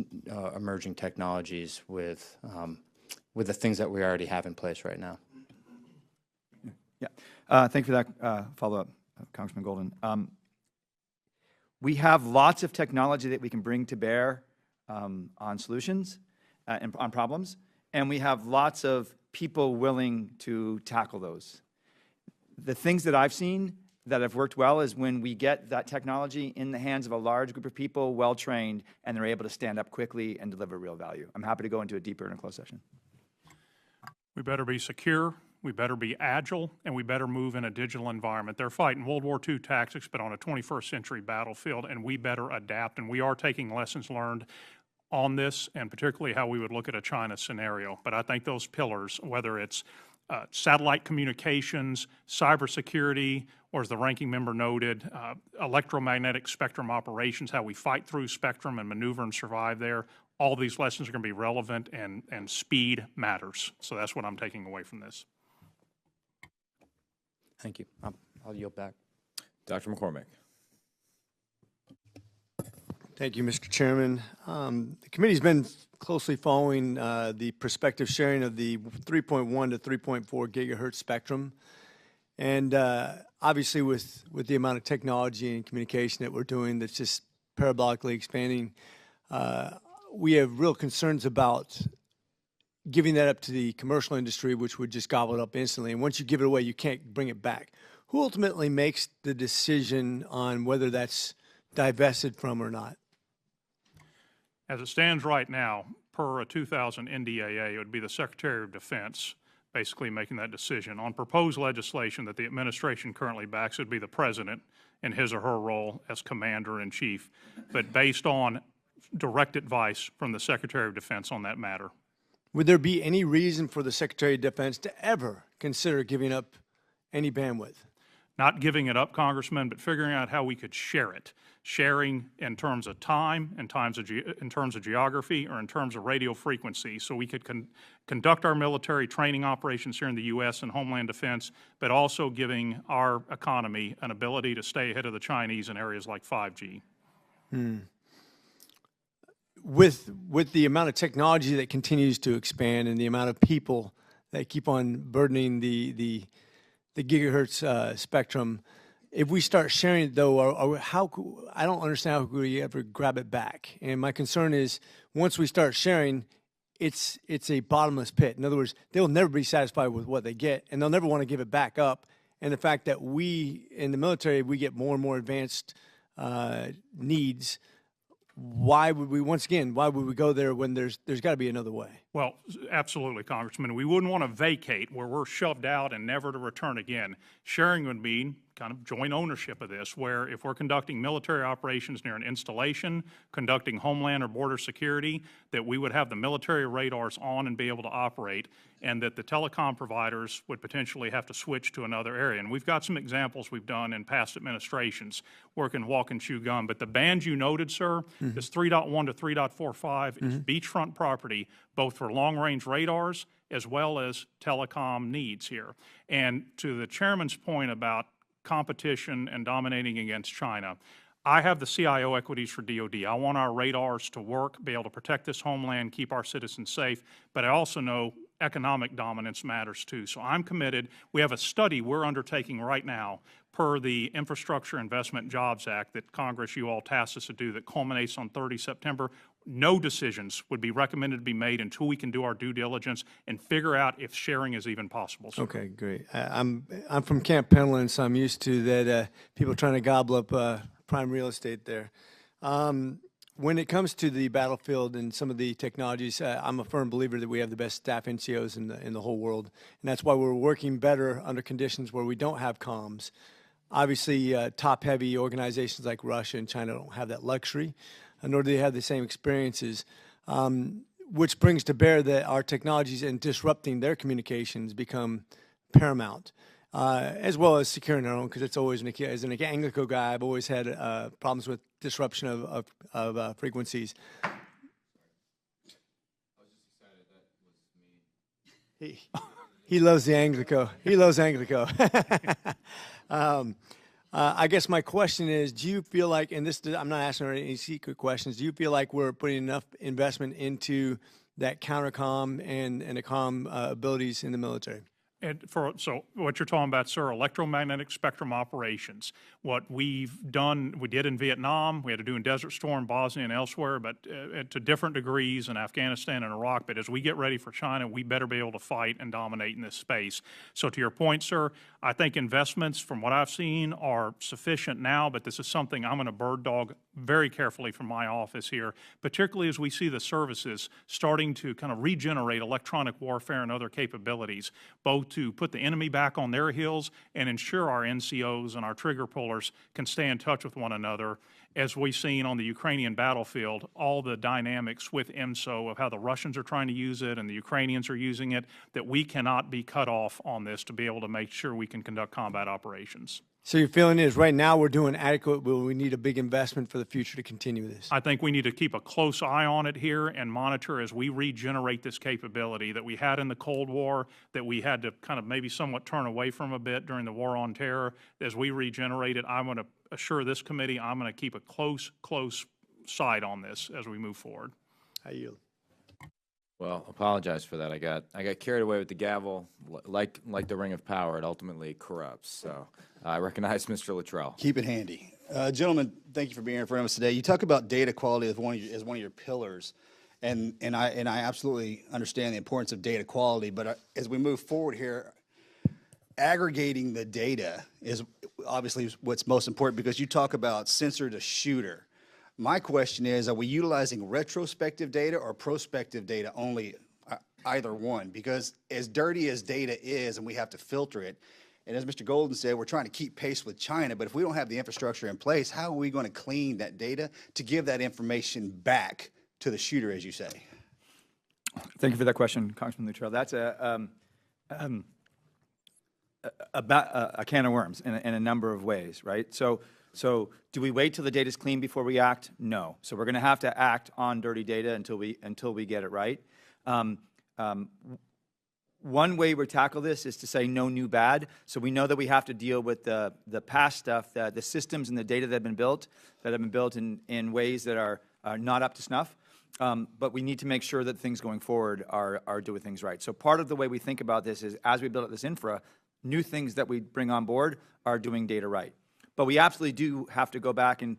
emerging technologies with the things that we already have in place right now? Yeah, thank you for that follow-up, Congressman Golden. We have lots of technology that we can bring to bear on solutions and on problems, and we have lots of people willing to tackle those. The things that I've seen that have worked well is when we get that technology in the hands of a large group of people, well-trained, and they're able to stand up quickly and deliver real value. I'm happy to go into it deeper in a closed session. We better be secure, we better be agile, and we better move in a digital environment. They're fighting World War II tactics, but on a 21st century battlefield, and we better adapt. And we are taking lessons learned on this, and particularly how we would look at a China scenario. But I think those pillars, whether it's satellite communications, cybersecurity, or as the ranking member noted, electromagnetic spectrum operations, how we fight through spectrum and maneuver and survive there, all these lessons are going to be relevant, and speed matters. So that's what I'm taking away from this. Thank you. I'll yield back. Dr. McCormick. Thank you, Mr. Chairman. The committee's been closely following the prospective sharing of the 3.1 to 3.4 gigahertz spectrum. And obviously with the amount of technology and communication that we're doing that's just parabolically expanding, we have real concerns about giving that up to the commercial industry, which would just gobble it up instantly. And once you give it away, you can't bring it back. Who ultimately makes the decision on whether that's divested from or not? As it stands right now, per a 2000 NDAA, it would be the Secretary of Defense basically making that decision. On proposed legislation that the administration currently backs, it would be the president in his or her role as commander-in-chief, but based on direct advice from the Secretary of Defense on that matter. Would there be any reason for the Secretary of Defense to ever consider giving up any bandwidth? Not giving it up, Congressman, but figuring out how we could share it. Sharing in terms of time, in terms of geography, or in terms of radio frequency, so we could conduct our military training operations here in the U.S. and Homeland Defense, but also giving our economy an ability to stay ahead of the Chinese in areas like 5G. With the amount of technology that continues to expand and the amount of people that keep on burdening the gigahertz spectrum, if we start sharing it, though, I don't understand how we ever grab it back. And my concern is, once we start sharing, it's a bottomless pit. In other words, they'll never be satisfied with what they get, and they'll never want to give it back up. And the fact that we, in the military, we get more and more advanced needs, why would we go there when there's got to be another way? Well, absolutely, Congressman. We wouldn't want to vacate where we're shoved out and never to return again. Sharing would mean kind of joint ownership of this, where if we're conducting military operations near an installation, conducting homeland or border security, that we would have the military radars on and be able to operate, and that the telecom providers would potentially have to switch to another area. And we've got some examples we've done in past administrations where it can walk and chew gum. But the band you noted, sir, is 3.1 to 3.45. It's beachfront property, both for long-range radars as well as telecom needs here. And to the chairman's point about competition and dominating against China, I have the CIO equities for DOD. I want our radars to work, be able to protect this homeland, keep our citizens safe, but I also know economic dominance matters too. So I'm committed. We have a study we're undertaking right now per the Infrastructure Investment and Jobs Act that Congress, you all tasked us to do, that culminates on 30 September. No decisions would be recommended to be made until we can do our due diligence and figure out if sharing is even possible. Sir. Okay, great. I'm from Camp Pendleton, so I'm used to that people trying to gobble up prime real estate there. When it comes to the battlefield and some of the technologies, I'm a firm believer that we have the best staff NCOs in the whole world, and that's why we're working better under conditions where we don't have comms. Obviously, top-heavy organizations like Russia and China don't have that luxury, nor do they have the same experiences, which brings to bear that our technologies and disrupting their communications become paramount, as well as securing our own, because it's always, as an Anglico guy, I've always had problems with disruption of frequencies. I was just excited that was me. He loves the Anglico. He loves Anglico. I guess my question is, do you feel like, and this, I'm not asking any secret questions, do you feel like we're putting enough investment into that countercom and the comm abilities in the military? And so what you're talking about, sir, electromagnetic spectrum operations. What we've done, we did in Vietnam, we had to do in Desert Storm, Bosnia, and elsewhere, but to different degrees in Afghanistan and Iraq. But as we get ready for China, we better be able to fight and dominate in this space. So to your point, sir, I think investments, from what I've seen, are sufficient now, but this is something I'm going to bird dog very carefully from my office here, particularly as we see the services starting to kind of regenerate electronic warfare and other capabilities, both to put the enemy back on their heels and ensure our NCOs and our trigger pullers can stay in touch with one another. As we've seen on the Ukrainian battlefield, all the dynamics with IMSO of how the Russians are trying to use it and the Ukrainians are using it, that we cannot be cut off on this to be able to make sure we can conduct combat operations. So your feeling is right now we're doing adequate, but we need a big investment for the future to continue this? I think we need to keep a close eye on it here and monitor as we regenerate this capability that we had in the Cold War, that we had to kind of maybe somewhat turn away from a bit during the War on Terror. As we regenerate it, I'm going to assure this committee I'm going to keep a close sight on this as we move forward. I yield. Well, apologize for that. I got carried away with the gavel. Like the Ring of Power, it ultimately corrupts. So I recognize Mr. Luttrell. Keep it handy. Gentlemen, thank you for being here in front of us today. You talk about data quality as one of your pillars, and I absolutely understand the importance of data quality. But as we move forward here, aggregating the data is obviously what's most important, because you talk about sensor to shooter. My question is, are we utilizing retrospective data or prospective data only either one, because as dirty as data is, and we have to filter it, and as Mr. Golden said, we're trying to keep pace with China, but if we don't have the infrastructure in place, how are we going to clean that data to give that information back to the shooter, as you say? Thank you for that question, Congressman Luttrell. That's a can of worms in a number of ways, right? So do we wait till the data's clean before we act? No. So we're going to have to act on dirty data until we get it right. One way we tackle this is to say no new bad. So we know that we have to deal with the past stuff, the systems and the data that have been built in ways that are not up to snuff. But we need to make sure that things going forward are doing things right. So part of the way we think about this is as we build up this infra, new things that we bring on board are doing data right. But we absolutely do have to go back and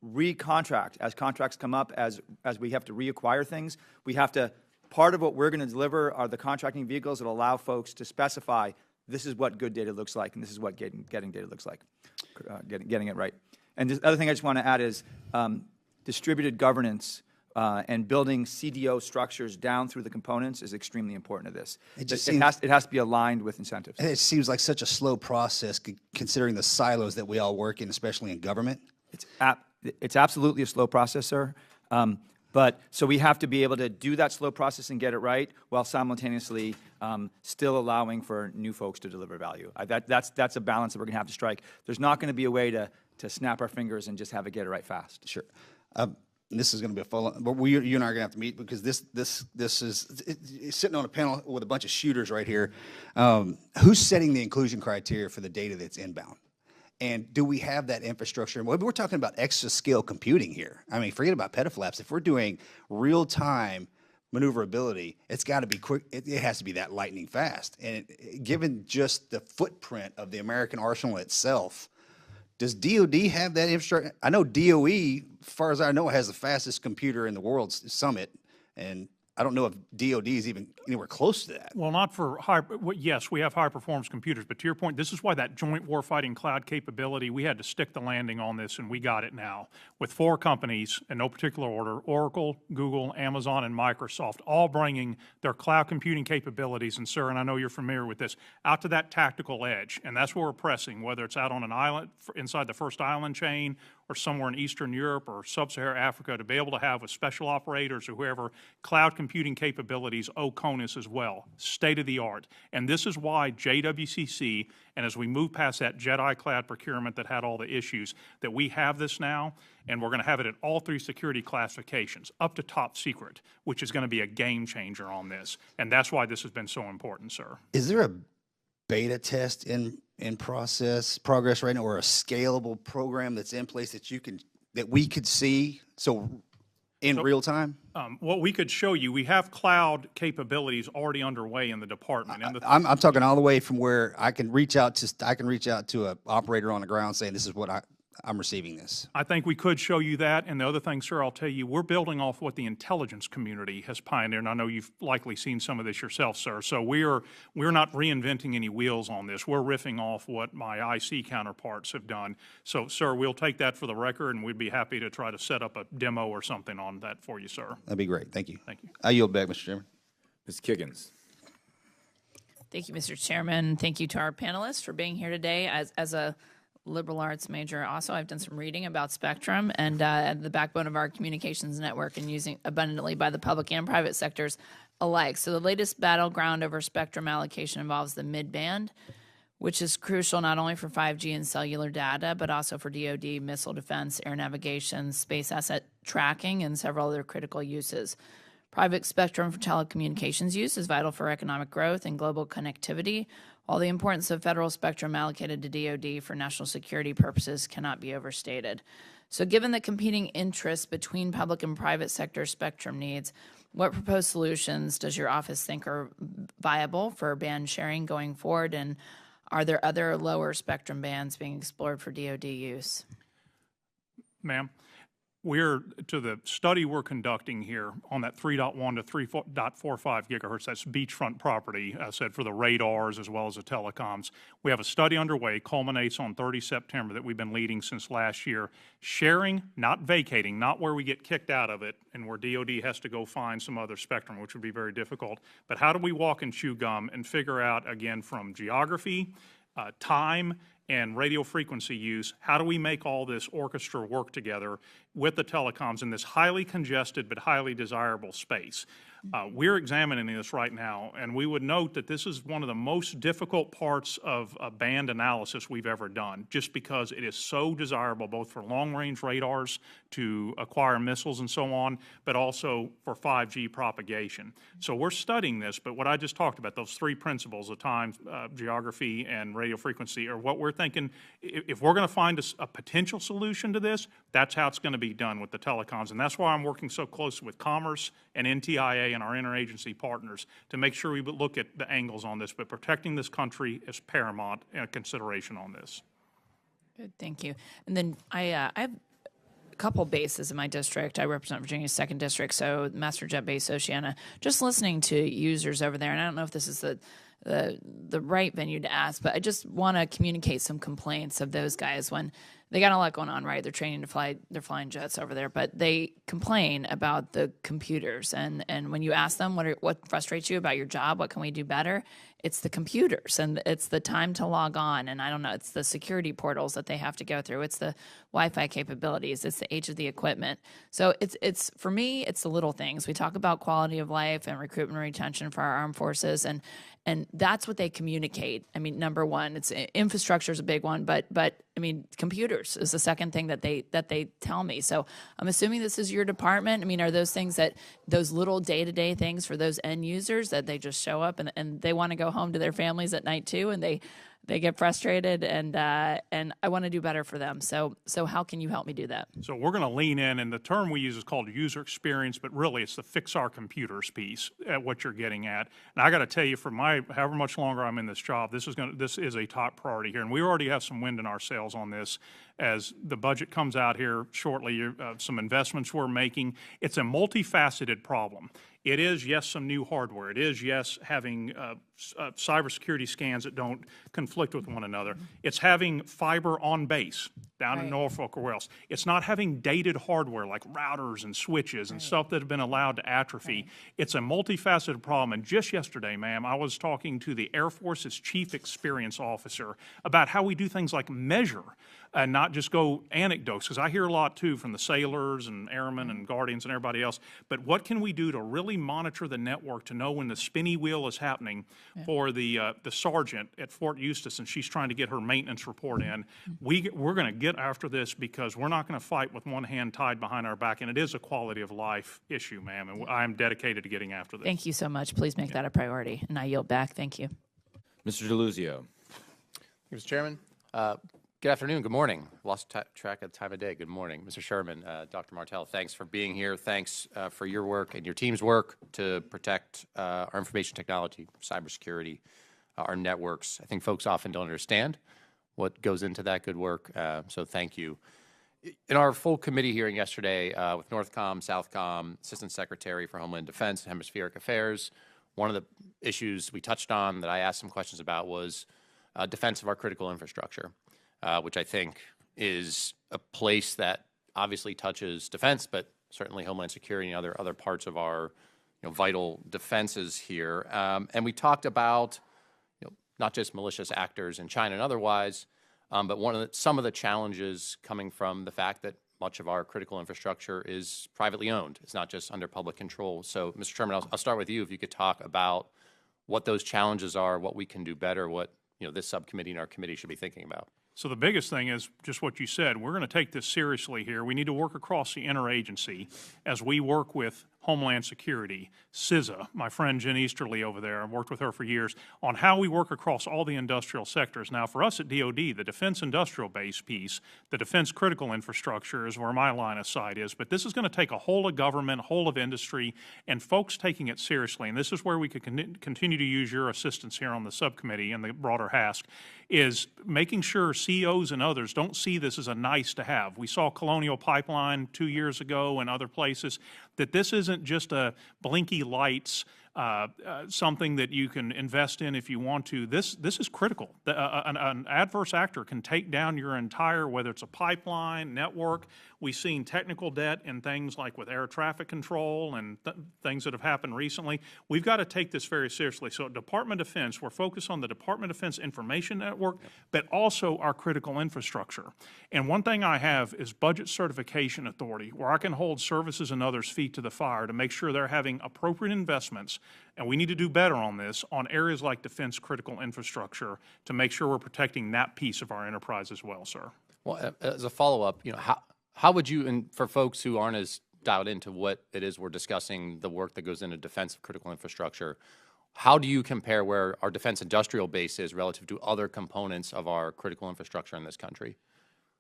recontract as contracts come up, as we have to reacquire things. We have to, part of what we're going to deliver are the contracting vehicles that allow folks to specify this is what good data looks like and this is what getting data looks like, getting it right. And the other thing I just want to add is distributed governance and building CDO structures down through the components is extremely important to this. It has to be aligned with incentives. It seems like such a slow process considering the silos that we all work in, especially in government. It's absolutely a slow process, sir. But so we have to be able to do that slow process and get it right while simultaneously still allowing for new folks to deliver value. That's a balance that we're going to have to strike. There's not going to be a way to snap our fingers and just have it get it right fast. Sure. This is going to be a full, but you and I are going to have to meet because this is sitting on a panel with a bunch of shooters right here. Who's setting the inclusion criteria for the data that's inbound? And do we have that infrastructure? We're talking about exascale computing here. I mean, forget about petaflops. If we're doing real-time maneuverability, it's got to be quick. It has to be that lightning fast. And given just the footprint of the American arsenal itself, does DOD have that infrastructure? I know DOE, as far as I know, has the fastest computer in the world, Summit, and I don't know if DOD is even anywhere close to that. Well, not for high, yes, we have high-performance computers, but to your point, this is why that joint warfighting cloud capability, we had to stick the landing on this, and we got it now. With 4 companies, in no particular order, Oracle, Google, Amazon, and Microsoft, all bringing their cloud computing capabilities, and sir, and I know you're familiar with this, out to that tactical edge, and that's where we're pressing, whether it's out on an island, inside the first island chain, or somewhere in Eastern Europe or Sub-Saharan Africa, to be able to have with special operators or whoever cloud computing capabilities, OCONUS as well, state-of-the-art. And this is why JWCC, and as we move past that Jedi cloud procurement that had all the issues, that we have this now, and we're going to have it at all 3 security classifications, up to top secret, which is going to be a game changer on this. And that's why this has been so important, sir. Is there a beta test in progress right now, or a scalable program that's in place that we could see in real time? What we could show you, we have cloud capabilities already underway in the department. I'm talking all the way from where I can reach out to an operator on the ground saying this is what I'm receiving this. I think we could show you that. And the other thing, sir, I'll tell you, we're building off what the intelligence community has pioneered. And I know you've likely seen some of this yourself, sir. So we're not reinventing any wheels on this. We're riffing off what my IC counterparts have done. So, sir, we'll take that for the record, and we'd be happy to try to set up a demo or something on that for you, sir. That'd be great. Thank you. Thank you. I yield back, Mr. Chairman. Ms. Kiggins. Thank you, Mr. Chairman. Thank you to our panelists for being here today. As a liberal arts major also, I've done some reading about Spectrum and the backbone of our communications network and using abundantly by the public and private sectors alike. So the latest battleground over Spectrum allocation involves the mid-band, which is crucial not only for 5G and cellular data, but also for DOD, missile defense, air navigation, space asset tracking, and several other critical uses. Private spectrum for telecommunications use is vital for economic growth and global connectivity, while the importance of federal spectrum allocated to DOD for national security purposes cannot be overstated. So given the competing interests between public and private sector spectrum needs, what proposed solutions does your office think are viable for band sharing going forward, and are there other lower spectrum bands being explored for DOD use? Ma'am, to the study we're conducting here on that 3.1 to 3.45 gigahertz, that's beachfront property, I said, for the radars as well as the telecoms. We have a study underway, culminates on 30 September, that we've been leading since last year, sharing, not vacating, not where we get kicked out of it and where DOD has to go find some other spectrum, which would be very difficult. But how do we walk and chew gum and figure out, again, from geography, time, and radio frequency use, how do we make all this orchestra work together with the telecoms in this highly congested but highly desirable space? We're examining this right now, and we would note that this is one of the most difficult parts of a band analysis we've ever done, just because it is so desirable both for long-range radars to acquire missiles and so on, but also for 5G propagation. So we're studying this, but what I just talked about, those three principles, the time, geography, and radio frequency, are what we're thinking. If we're going to find a potential solution to this, that's how it's going to be done with the telecoms, and that's why I'm working so closely with Commerce and NTIA and our interagency partners to make sure we look at the angles on this, but protecting this country is paramount consideration on this. Good, thank you. And then I have a couple bases in my district. I represent Virginia's 2nd District, so Master Jet Base Oceana. Just listening to users over there, and I don't know if this is the right venue to ask, but I just want to communicate some complaints of those guys when they got a lot going on, right? They're training to fly, they're flying jets over there, but they complain about the computers. And when you ask them what frustrates you about your job, what can we do better? It's the computers, and it's the time to log on, and I don't know, it's the security portals that they have to go through. It's the Wi-Fi capabilities. It's the age of the equipment. So it's for me, it's the little things. We talk about quality of life and recruitment and retention for our armed forces, and that's what they communicate. I mean, number one, it's infrastructure is a big one, but I mean, computers is the second thing that they tell me. So I'm assuming this is your department. I mean, are those things those little day-to-day things for those end users that they just show up and they want to go home to their families at night too, and they get frustrated, and I want to do better for them. So how can you help me do that? So we're going to lean in, and the term we use is called user experience, but really it's the fix our computers piece at what you're getting at. And I got to tell you, for however much longer I'm in this job, this is a top priority here, and we already have some wind in our sails on this. As the budget comes out here shortly, some investments we're making. It's a multifaceted problem. It is, yes, some new hardware. It is, yes, having cybersecurity scans that don't conflict with one another. It's having fiber on base down in Norfolk or where else. It's not having dated hardware like routers and switches and stuff that have been allowed to atrophy. It's a multifaceted problem. And just yesterday, ma'am, I was talking to the Air Force's Chief Experience Officer about how we do things like measure and not just go anecdotes, because I hear a lot too from the sailors and airmen and guardians and everybody else. But what can we do to really monitor the network to know when the spinny wheel is happening for the sergeant at Fort Eustis, and she's trying to get her maintenance report in? We're going to get after this, because we're not going to fight with one hand tied behind our back, and it is a quality of life issue, ma'am, and I am dedicated to getting after this. Thank you so much. Please make that a priority, and I yield back. Thank you. Mr. DeLuzio. Mr. Chairman. Good afternoon, good morning. Lost track of the time of day. Good morning. Mr. Sherman, Dr. Martell, thanks for being here. Thanks for your work and your team's work to protect our information technology, cybersecurity, our networks. I think folks often don't understand what goes into that good work, so thank you. In our full committee hearing yesterday with Northcom, Southcom, Assistant Secretary for Homeland Defense and Hemispheric Affairs, one of the issues we touched on that I asked some questions about was defense of our critical infrastructure. Which I think is a place that obviously touches defense, but certainly Homeland Security and other parts of our vital defenses here. And we talked about not just malicious actors in China and otherwise, but some of the challenges coming from the fact that much of our critical infrastructure is privately owned. It's not just under public control. So, Mr. Chairman, I'll start with you. If you could talk about what those challenges are, what we can do better, what this subcommittee and our committee should be thinking about. So the biggest thing is just what you said. We're going to take this seriously here. We need to work across the interagency as we work with Homeland Security, CISA, my friend Jen Easterly over there, I've worked with her for years, on how we work across all the industrial sectors. Now, for us at DOD, the defense industrial base piece, the defense critical infrastructure is where my line of sight is, but this is going to take a whole of government, whole of industry, and folks taking it seriously. And this is where we could continue to use your assistance here on the subcommittee and the broader HASC, is making sure CEOs and others don't see this as a nice to have. We saw Colonial Pipeline 2 years ago and other places, that this isn't just a blinky lights, something that you can invest in if you want to. This is critical. An adverse actor can take down your entire, whether it's a pipeline, network. We've seen technical debt in things like with air traffic control and things that have happened recently. We've got to take this very seriously. So at Department of Defense, we're focused on the Department of Defense Information Network, but also our critical infrastructure. And one thing I have is budget certification authority, where I can hold services and others' feet to the fire to make sure they're having appropriate investments, and we need to do better on this, on areas like defense critical infrastructure to make sure we're protecting that piece of our enterprise as well, sir. Well, as a follow-up, how would you, and for folks who aren't as dialed into what it is we're discussing, the work that goes into defense of critical infrastructure, how do you compare where our defense industrial base is relative to other components of our critical infrastructure in this country?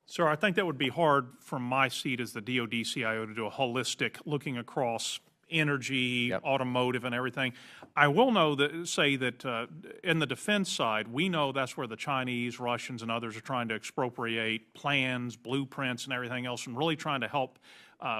Sir, I think that would be hard from my seat as the DOD CIO to do a holistic looking across energy, automotive, and everything. I will say that in the defense side, we know that's where the Chinese, Russians, and others are trying to expropriate plans, blueprints, and everything else, and really trying to help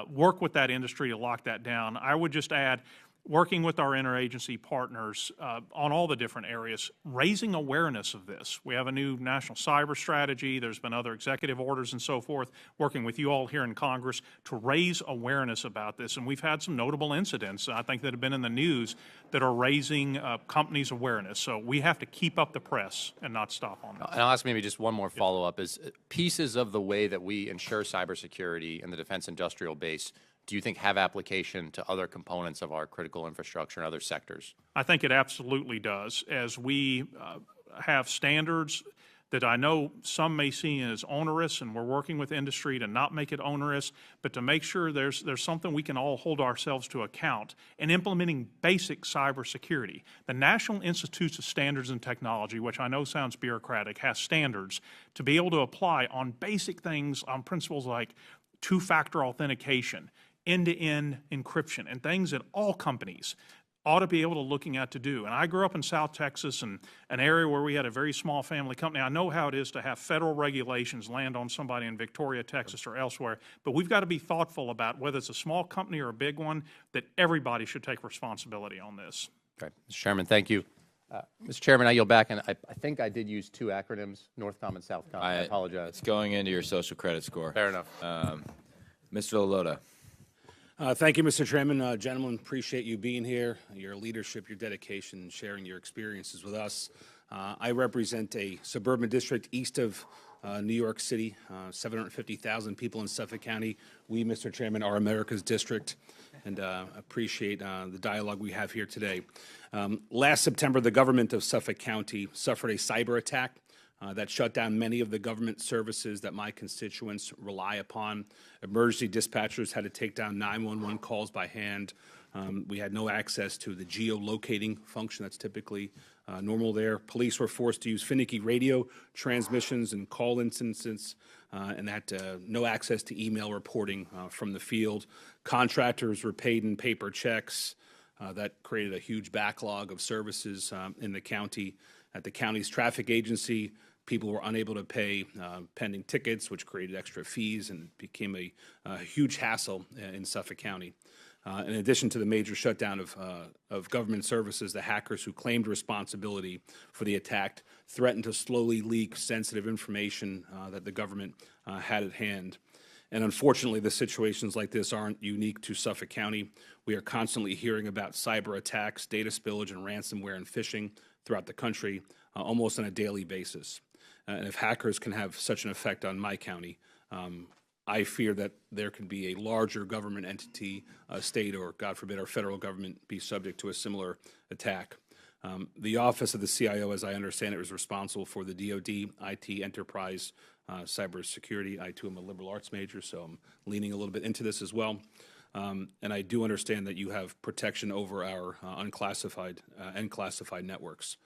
work with that industry to lock that down. I would just add, working with our interagency partners on all the different areas, raising awareness of this. We have a new national cyber strategy. There's been other executive orders and so forth, working with you all here in Congress to raise awareness about this. And we've had some notable incidents, I think, that have been in the news that are raising companies' awareness. So we have to keep up the press and not stop on that. And I'll ask maybe just one more follow-up, is pieces of the way that we ensure cybersecurity in the defense industrial base, do you think have application to other components of our critical infrastructure and other sectors? I think it absolutely does. As we have standards that I know some may see as onerous, and we're working with industry to not make it onerous, but to make sure there's something we can all hold ourselves to account in implementing basic cybersecurity. The National Institutes of Standards and Technology, which I know sounds bureaucratic, has standards to be able to apply on basic things, on principles like two-factor authentication, end-to-end encryption, and things that all companies ought to be able to looking at to do. And I grew up in South Texas, and an area where we had a very small family company. I know how it is to have federal regulations land on somebody in Victoria, Texas, or elsewhere, but we've got to be thoughtful about whether it's a small company or a big one, that everybody should take responsibility on this. Okay, Mr. Chairman, thank you. Mr. Chairman, I yield back, and I think I did use two acronyms, Northcom and Southcom. I apologize. It's going into your social credit score. Fair enough. Mr. Lalotta. Thank you, Mr. Chairman. Gentlemen, appreciate you being here, your leadership, your dedication, sharing your experiences with us. I represent a suburban district east of New York City, 750,000 people in Suffolk County. We, Mr. Chairman, are America's district, and appreciate the dialogue we have here today. Last September, the government of Suffolk County suffered a cyber attack that shut down many of the government services that my constituents rely upon. Emergency dispatchers had to take down 911 calls by hand. We had no access to the geolocating function that's typically normal there. Police were forced to use finicky radio transmissions and call instances, and had no access to email reporting from the field. Contractors were paid in paper checks. That created a huge backlog of services in the county. At the county's traffic agency, people were unable to pay pending tickets, which created extra fees and became a huge hassle in Suffolk County. In addition to the major shutdown of government services, the hackers who claimed responsibility for the attack threatened to slowly leak sensitive information that the government had at hand. And unfortunately, the situations like this aren't unique to Suffolk County. We are constantly hearing about cyber attacks, data spillage, and ransomware and phishing throughout the country almost on a daily basis. And if hackers can have such an effect on my county, I fear that there could be a larger government entity, state, or God forbid our federal government be subject to a similar attack. The Office of the CIO, as I understand it, was responsible for the DOD, IT, enterprise, cybersecurity. I, too, am a liberal arts major, so I'm leaning a little bit into this as well. And I do understand that you have protection over our unclassified and classified networks.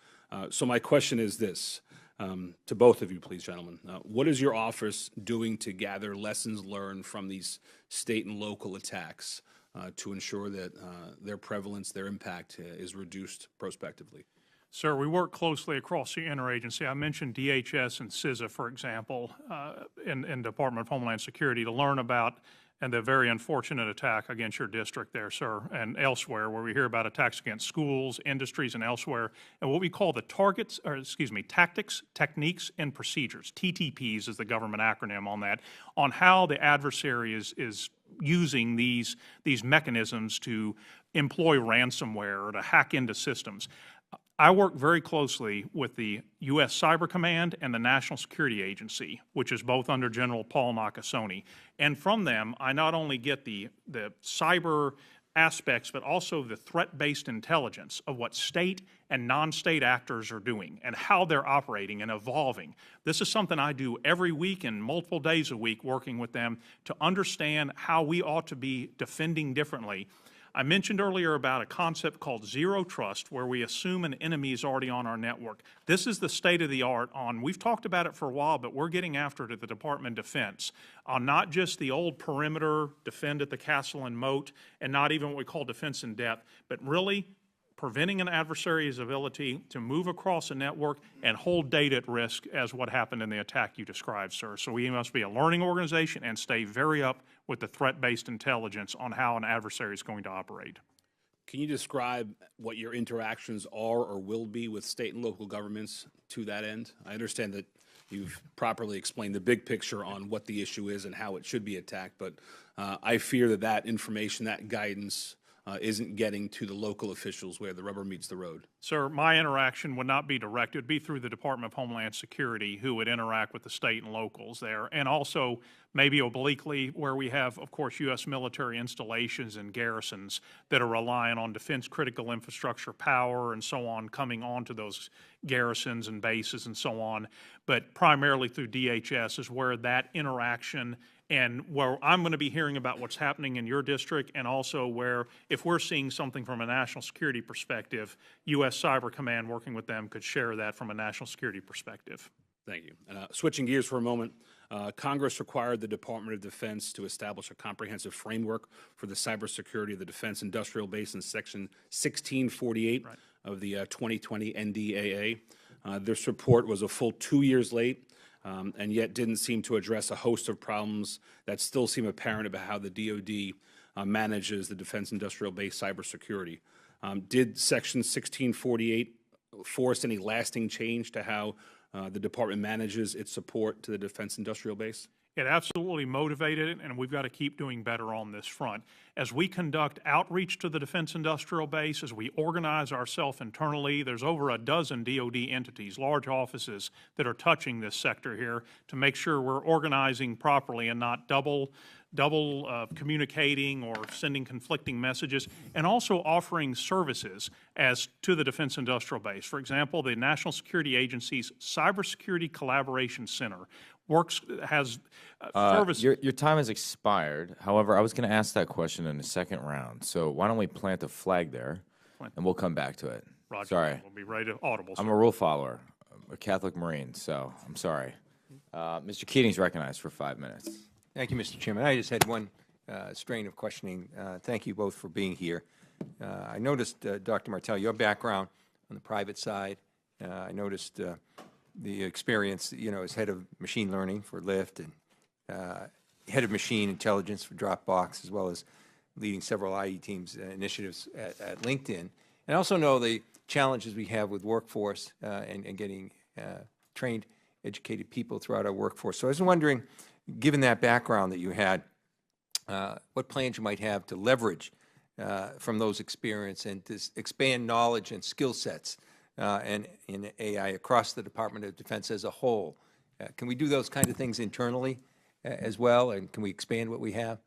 So my question is this, to both of you, please, gentlemen. What is your office doing to gather lessons learned from these state and local attacks to ensure that their prevalence, their impact is reduced prospectively? Sir, we work closely across the interagency. I mentioned DHS and CISA, for example, in Department of Homeland Security to learn about and the very unfortunate attack against your district there, sir, and elsewhere, where we hear about attacks against schools, industries, and elsewhere, and what we call the tactics, techniques, and procedures. TTPs is the government acronym on that, on how the adversary is using these mechanisms to employ ransomware or to hack into systems. I work very closely with the U.S. Cyber Command and the National Security Agency, which is both under General Paul Nakasone. And from them, I not only get the cyber aspects, but also the threat-based intelligence of what state and non-state actors are doing and how they're operating and evolving. This is something I do every week and multiple days a week working with them to understand how we ought to be defending differently. I mentioned earlier about a concept called zero trust, where we assume an enemy is already on our network. This is the state of the art on, we've talked about it for a while, but we're getting after it at the Department of Defense, on not just the old perimeter, defend at the castle and moat, and not even what we call defense in depth, but really preventing an adversary's ability to move across a network and hold data at risk, as what happened in the attack you described, sir. So we must be a learning organization and stay very up with the threat-based intelligence on how an adversary is going to operate. Can you describe what your interactions are or will be with state and local governments to that end? I understand that you've properly explained the big picture on what the issue is and how it should be attacked, but I fear that that information, that guidance, isn't getting to the local officials where the rubber meets the road. Sir, my interaction would not be direct. It would be through the Department of Homeland Security, who would interact with the state and locals there, and also maybe obliquely where we have, of course, U.S. military installations and garrisons that are relying on defense critical infrastructure power and so on coming onto those garrisons and bases and so on. But primarily through DHS is where that interaction and where I'm going to be hearing about what's happening in your district, and also where, if we're seeing something from a national security perspective, U.S. Cyber Command working with them could share that from a national security perspective. Thank you. And switching gears for a moment, Congress required the Department of Defense to establish a comprehensive framework for the cybersecurity of the defense industrial base in Section 1648 of the 2020 NDAA. This report was a full 2 years late, and yet didn't seem to address a host of problems that still seem apparent about how the DOD manages the defense industrial base cybersecurity. Did Section 1648 force any lasting change to how the department manages its support to the defense industrial base? It absolutely motivated it, and we've got to keep doing better on this front. As we conduct outreach to the defense industrial base, as we organize ourselves internally, there's over a dozen DOD entities, large offices, that are touching this sector here to make sure we're organizing properly and not double communicating or sending conflicting messages, and also offering services as to the defense industrial base. For example, the National Security Agency's Cybersecurity Collaboration Center has services. Your time has expired. However, I was going to ask that question in the second round. So why don't we plant a flag there, and we'll come back to it. Roger. Sorry. We'll be right audible. I'm a rule follower, a Catholic Marine, so I'm sorry. Mr. Keating's recognized for 5 minutes. Thank you, Mr. Chairman. I just had one strain of questioning. Thank you both for being here. I noticed, Dr. Martell, your background on the private side. I noticed the experience, as head of machine learning for Lyft and head of machine intelligence for Dropbox, as well as leading several IE teams initiatives at LinkedIn. And I also know the challenges we have with workforce and getting trained, educated people throughout our workforce. So I was wondering, given that background that you had, what plans you might have to leverage from those experiences and to expand knowledge and skill sets and in AI across the Department of Defense as a whole. Can we do those kind of things internally as well, and can we expand what we have?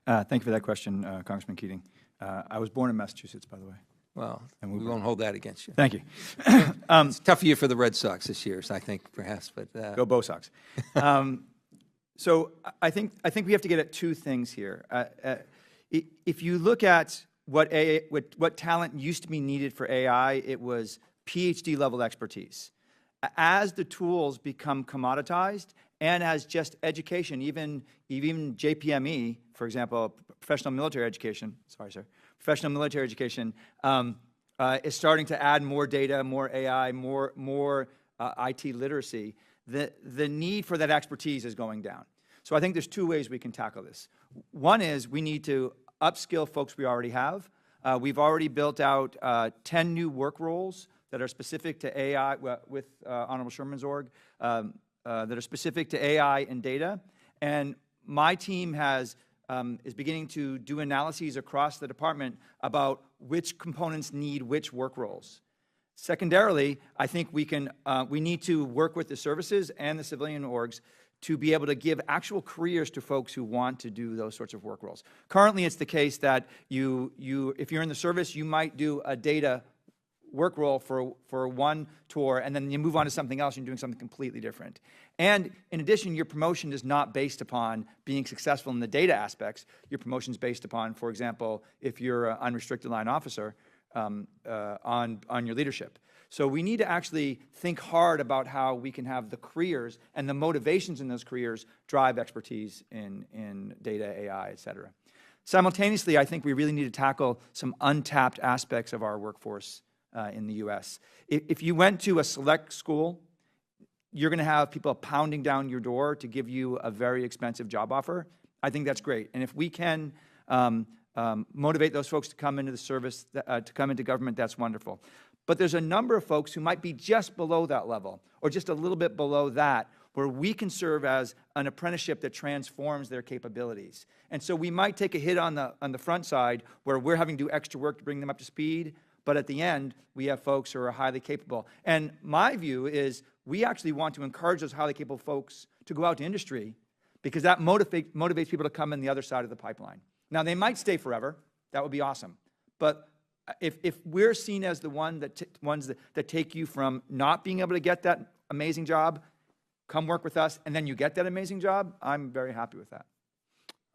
Thank you for that question, Congressman Keating. I was born in Massachusetts, by the way. Well, and we won't hold that against you. Thank you. It's a tough year for the Red Sox this year, I think, perhaps. But go Bo Sox. So I think we have to get at two things here. If you look at what talent used to be needed for AI, it was PhD level expertise. As the tools become commoditized, and as just education, even JPME, for example, professional military education, professional military education is starting to add more data, more AI, more IT literacy. The need for that expertise is going down. So I think there's two ways we can tackle this. One is we need to upskill folks we already have. We've already built out 10 new work roles that are specific to AI with Honorable Sherman's org, that are specific to AI and data. And my team is beginning to do analyses across the department about which components need which work roles. Secondarily, I think we need to work with the services and the civilian orgs to be able to give actual careers to folks who want to do those sorts of work roles. Currently, it's the case that if you're in the service, you might do a data work role for one tour, and then you move on to something else and you're doing something completely different. And in addition, your promotion is not based upon being successful in the data aspects. Your promotion is based upon, for example, if you're an unrestricted line officer, on your leadership. So we need to actually think hard about how we can have the careers and the motivations in those careers drive expertise in data, AI, et cetera. Simultaneously, I think we really need to tackle some untapped aspects of our workforce in the U.S. If you went to a select school, you're going to have people pounding down your door to give you a very expensive job offer. I think that's great. And if we can motivate those folks to come into the service, to come into government, that's wonderful. But there's a number of folks who might be just below that level, or just a little bit below that, where we can serve as an apprenticeship that transforms their capabilities. And so we might take a hit on the front side, where we're having to do extra work to bring them up to speed, but at the end, we have folks who are highly capable. And my view is we actually want to encourage those highly capable folks to go out to industry, because that motivates people to come in the other side of the pipeline. Now, they might stay forever. That would be awesome. But if we're seen as the ones that take you from not being able to get that amazing job, come work with us, and then you get that amazing job, I'm very happy with that.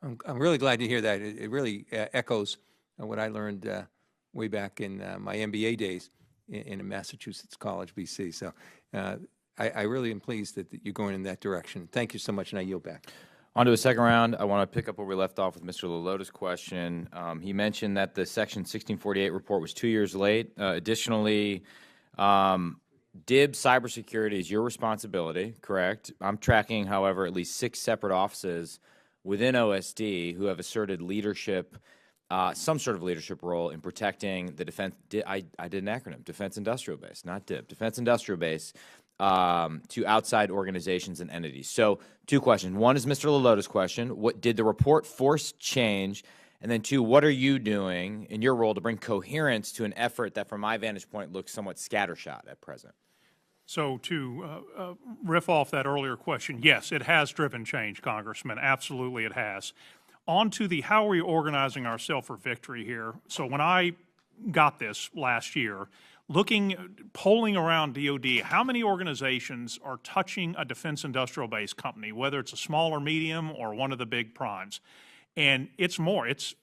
I'm really glad to hear that. It really echoes what I learned way back in my MBA days in a Massachusetts college, BC. So I really am pleased that you're going in that direction. Thank you so much, and I yield back. On to a second round. I want to pick up where we left off with Mr. Lalota's question. He mentioned that the Section 1648 report was 2 years late. Additionally, DIB cybersecurity is your responsibility, correct? I'm tracking, however, at least 6 separate offices within OSD who have asserted leadership, some sort of leadership role in protecting the defense. I did an acronym, Defense Industrial Base, not DIB, Defense Industrial Base, to outside organizations and entities. So 2 questions. One is Mr. Lalota's question. What did the report force change? And then 2, what are you doing in your role to bring coherence to an effort that, from my vantage point, looks somewhat scattershot at present? So to riff off that earlier question, yes, it has driven change, Congressman. Absolutely it has. On to the how are we organizing ourselves for victory here. So when I got this last year, polling around DOD, how many organizations are touching a defense industrial base company, whether it's a small or medium or one of the big primes? And it's more, it's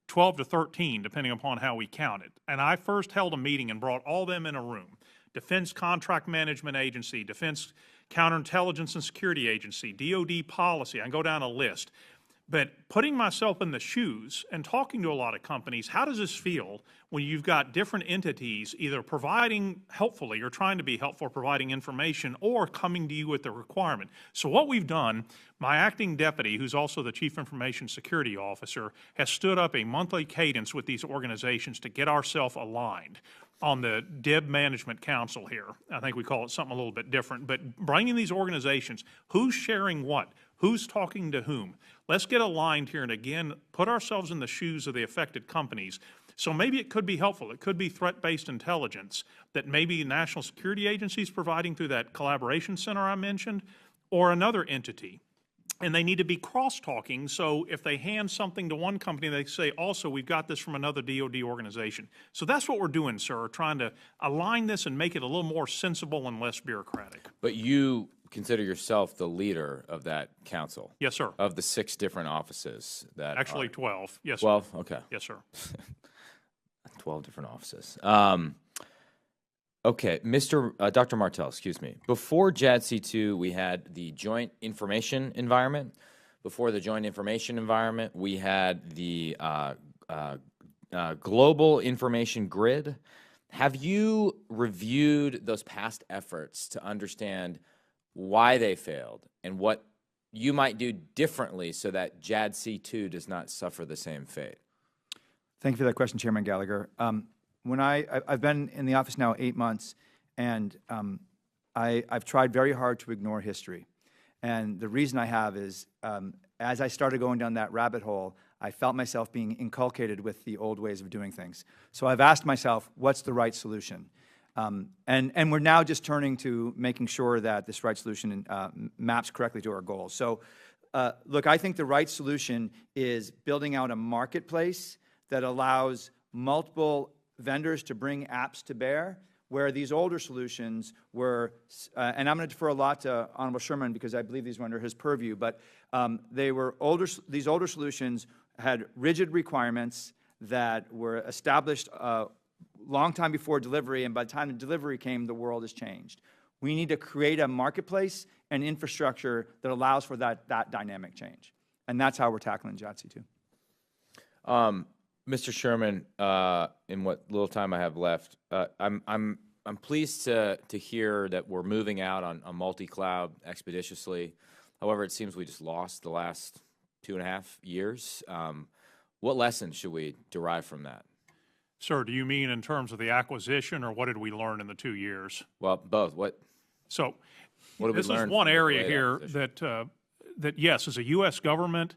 12 to 13, depending upon how we count it. And I first held a meeting and brought all them in a room. Defense Contract Management Agency, Defense Counterintelligence and Security Agency, DOD Policy, I can go down a list. But putting myself in the shoes and talking to a lot of companies, how does this feel when you've got different entities either providing helpfully or trying to be helpful, providing information, or coming to you with the requirement? So what we've done, my acting deputy, who's also the Chief Information Security Officer, has stood up a monthly cadence with these organizations to get ourselves aligned on the DIB Management Council here. I think we call it something a little bit different, but bringing these organizations, who's sharing what? Who's talking to whom? Let's get aligned here and again, put ourselves in the shoes of the affected companies. So maybe it could be helpful. It could be threat-based intelligence that maybe national security agencies providing through that collaboration center I mentioned, or another entity. And they need to be cross-talking, so if they hand something to one company, they say, also, we've got this from another DOD organization. So that's what we're doing, sir, trying to align this and make it a little more sensible and less bureaucratic. But you consider yourself the leader of that council? Yes, sir. Of the 6 different offices that Actually, are, 12. Yes, 12? sir. Okay. Yes, sir. 12 different offices. Okay, Dr. Martell, excuse me. Before JADC2, we had the Joint Information Environment. Before the Joint Information Environment, we had the Global Information Grid. Have you reviewed those past efforts to understand why they failed and what you might do differently so that JADC2 does not suffer the same fate? Thank you for that question, Chairman Gallagher. When I've been in the office now 8 months, and I've tried very hard to ignore history. And the reason I have is, as I started going down that rabbit hole, I felt myself being inculcated with the old ways of doing things. So I've asked myself, what's the right solution? And we're now just turning to making sure that this right solution maps correctly to our goals. So look, I think the right solution is building out a marketplace that allows multiple vendors to bring apps to bear, where these older solutions were, and I'm going to defer a lot to Honorable Sherman because I believe these were under his purview, but these older solutions had rigid requirements that were established a long time before delivery, and by the time the delivery came, the world has changed. We need to create a marketplace and infrastructure that allows for that dynamic change, and that's how we're tackling JADC2. Mr. Sherman, in what little time I have left, I'm pleased to hear that we're moving out on multi-cloud expeditiously. However, it seems we just lost the last 2.5 years. What lessons should we derive from that? Sir, do you mean in terms of the acquisition, or what did we learn in the 2 years? Well, both. What So did we this is learn one from the area delayed here acquisition? that, yes, as a U.S. government,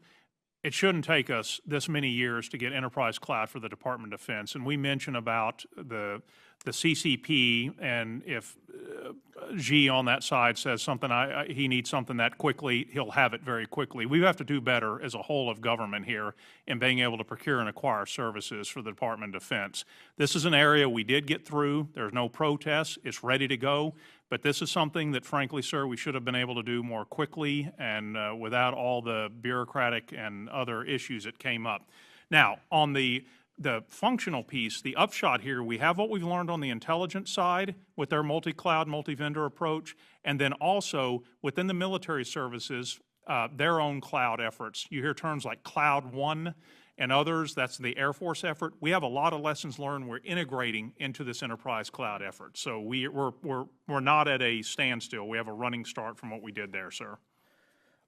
it shouldn't take us this many years to get enterprise cloud for the Department of Defense. And we mentioned about the CCP, and if Xi on that side says something, he needs something that quickly, he'll have it very quickly. We have to do better as a whole of government here in being able to procure and acquire services for the Department of Defense. This is an area we did get through. There's no protests. It's ready to go. But this is something that, frankly, sir, we should have been able to do more quickly and without all the bureaucratic and other issues that came up. Now, on the functional piece, the upshot here, we have what we've learned on the intelligence side with their multi-cloud, multi-vendor approach, and then also within the military services, their own cloud efforts. You hear terms like Cloud One and others. That's the Air Force effort. We have a lot of lessons learned we're integrating into this enterprise cloud effort. So we're not at a standstill. We have a running start from what we did there, sir.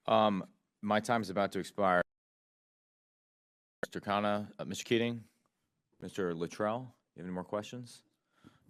My time is about to expire. Mr. Khanna, Mr. Keating, Mr. Luttrell, you have any more questions?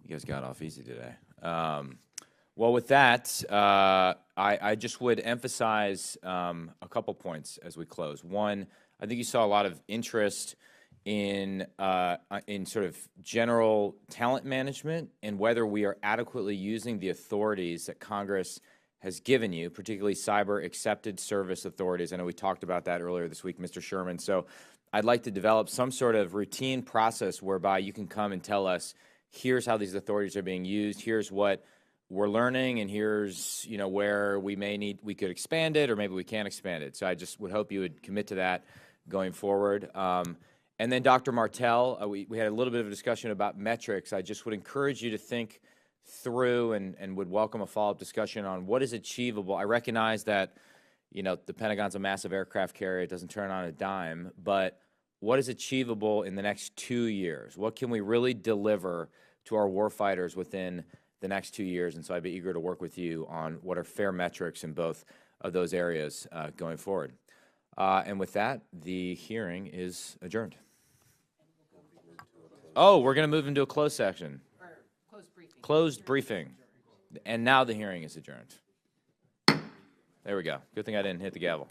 You guys got off easy today. Well, with that, I just would emphasize a couple points as we close. One, I think you saw a lot of interest in sort of general talent management and whether we are adequately using the authorities that Congress has given you, particularly cyber accepted service authorities. I know we talked about that earlier this week, Mr. Sherman. So I'd like to develop some sort of routine process whereby you can come and tell us, here's how these authorities are being used, here's what we're learning, and here's where we could expand it, or maybe we can't expand it. So I just would hope you would commit to that going forward. And then Dr. Martell, we had a little bit of a discussion about metrics. I just would encourage you to think through and would welcome a follow-up discussion on what is achievable. I recognize that the Pentagon's a massive aircraft carrier. It doesn't turn on a dime. But what is achievable in the next 2 years? What can we really deliver to our warfighters within the next 2 years? And so I'd be eager to work with you on what are fair metrics in both of those areas going forward. And with that, the hearing is adjourned. Oh, we're going to move into a closed session. Closed briefing. And now the hearing is adjourned. There we go. Good thing I didn't hit the gavel.